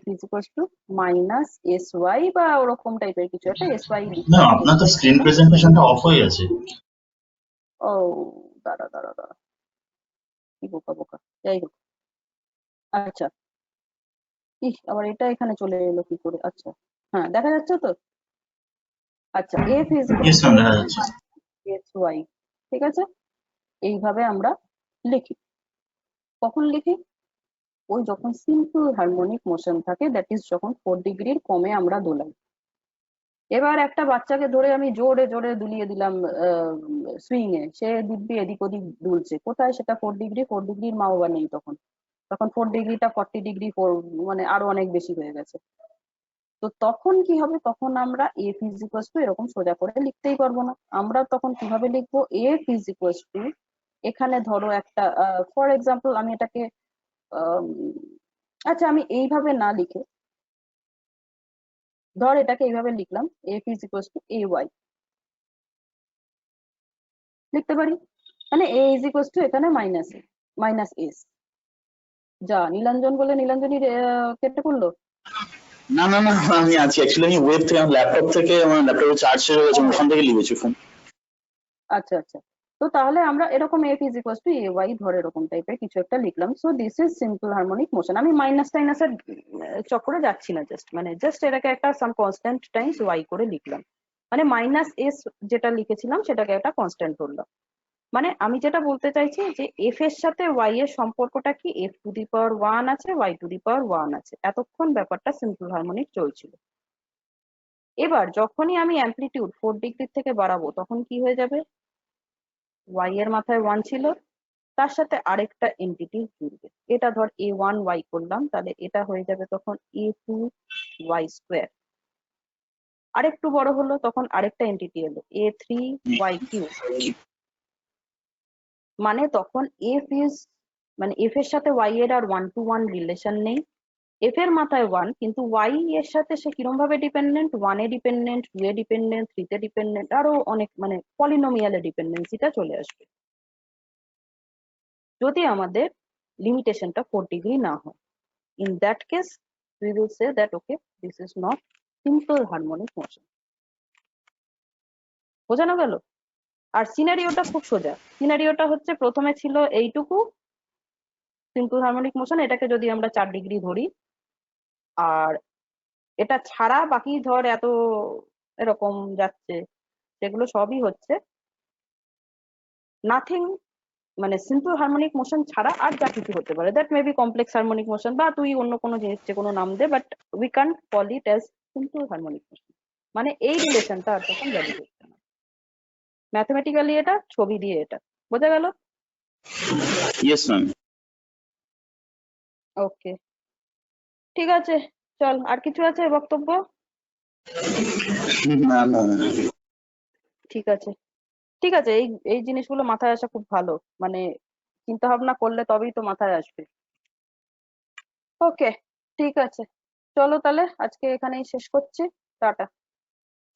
f is equals to minus S y বা ওরকম টাইপের কিছু একটা, এস ওয়াই লিখি না, আমি, আপনার এস তো ওয়াই স্ক্রিন করলাম। প্রেজেন্টেশনটা অফ হয়ে আছে। ও, দাঁড়া দাঁড়া দাঁড়া, কি বোকা বোকা, যাই হোক। আচ্ছা, ইস, আবার এটা এখানে চলে এলো কি করে? আচ্ছা, হ্যাঁ, দেখা যাচ্ছে তো। আচ্ছা, f is yes equals to ma'am, দেখা যাচ্ছে। এস ওয়াই, ঠিক আছে? এইভাবে আমরা লিখি। কখন লিখি? ওই যখন সিম্পল হারমোনিক মোশন থাকে, দ্যাট ইজ যখন 4 ডিগ্রির কমে আমরা দোলাই। এবার একটা বাচ্চাকে ধরে আমি জোরে জোরে দুলিয়ে দিলাম সুইং এ, সে দিব্যি এদিক ওদিক দুলছে, কোথায় সেটা 4 ডিগ্রি, 4 ডিগ্রির মা বাবা নেই তখন, তখন 4 ডিগ্রিটা 40 ডিগ্রি, মানে আরো অনেক বেশি হয়ে গেছে। তো তখন কি হবে, তখন আমরা এফ ইজ ইকুয়ালস টু এরকম সোজা করে লিখতেই পারবো না। আমরা তখন কিভাবে লিখবো, এফ ইজ ইকুয়ালস টু, এখানে ধরো একটা, ফর এক্সাম্পল আমি এটাকে, আম, আচ্ছা আমি এইভাবে না লিখে, ধর এটাকে এইভাবে লিখলাম, f is equals to a y লিখতে পারি। মানে এ ইজ ইকুয়ালস টু এখানে মাইনাস এ, মাইনাস এস। যা নীলাঞ্জন বলে নীলাঞ্জনই কেটে পড়লো। না না না, আমি আছি অ্যাকচুয়ালি, আমি ওয়েব থেকে, আমার ল্যাপটপ থেকে, আমার ল্যাপটপে চার্জ শেষ হয়ে গেছে, ও, ওখান থেকে লিখেছি ফোন। আচ্ছা আচ্ছা, তো তাহলে আমরা এরকম f is equals to a y ধরে এরকম টাইপের কিছু একটা লিখলাম। So this is simple harmonic motion. আমি মাইনাস টাইনাসের চক্করে যাচ্ছি না, জাস্ট মানে জাস্ট এটাকে একটা সাম কনস্ট্যান্ট টাইমস ওয়াই করে লিখলাম। মানে মাইনাস এস যেটা লিখেছিলাম সেটাকে একটা কনস্ট্যান্ট ধরলাম। মানে আমি যেটা বলতে চাইছি যে এফ এর সাথে ওয়াই এর সম্পর্কটা কি, F to the power one আছে, Y to the power one আছে, এতক্ষণ ব্যাপারটা সিম্পল হারমোনিক চলছিল। এবার যখনই আমি অ্যামপ্লিটিউড 4 ডিগ্রি থেকে বাড়াবো তখন কি হয়ে যাবে, ওয়াই এর মাথায় ওয়ান ছিল, তার সাথে আরেকটা এন্টিটি জুড়বে। এটা ধর এ ওয়ান ওয়াই করলাম, তাহলে এটা হয়ে যাবে তখন এ টু ওয়াই স্কোয়ার। আরেকটু বড় হলো তখন আরেকটা এন্টিটি এলো, এ থ্রি ওয়াই কিউ। মানে তখন এফ ইজ, মানে এফ এর সাথে ওয়াই এর আর ওয়ান টু ওয়ান রিলেশন নেই। এফ এর মাথায় ওয়ান, কিন্তু ওয়াই এর সাথে সে কিরম ভাবে ডিপেন্ডেন্ট, ওয়ানে ডিপেন্ডেন্ট, টু এ ডিপেন্ডেন্ট, থ্রিতে ডিপেন্ডেন্ট, আরো অনেক, মানে পলিনোমিয়ালে ডিপেন্ডেন্সিটা চলে আসবে যদি আমাদের লিমিটেশনটা 4 ডিগ্রি না হয়। In that case, we will say that okay, this is not simple harmonic motion. বোঝানো গেল? আর সিনারিওটা খুব সোজা। সিনারিওটা হচ্ছে প্রথমে ছিল এইটুকু সিম্পল হারমোনিক মোশন, এটাকে যদি আমরা 4 ডিগ্রি ধরি, আর এটা ছাড়া বাকি ধর এত এরকম যাচ্ছে, সেগুলো সবই হচ্ছে নাথিং, মানে সিম্পল হারমোনিক মোশন ছাড়া আর যা কিছু হতে পারে, that may be complex harmonic motion, বা তুই অন্য কোনো জিনিস যে কোনো নাম দে, but we can't call it as simple harmonic motion. মানে এই রিলেশনটা আর তখন ভ্যালু করছে না, ম্যাথমেটিক্যালি এটা, ছবি দিয়ে এটা বোঝা গেল? Yes ma'am. ওকে, ঠিক আছে, চল, আর কিছু আছে বক্তব্য? না না না। ঠিক আছে। ঠিক আছে, এই এই জিনিসগুলো মাথায় আসা খুব ভালো, মানে চিন্তা ভাবনা করলে তবেই তো মাথায় আসবে। ওকে, ঠিক আছে, চলো তাহলে আজকে এখানেই শেষ করছি। টাটা।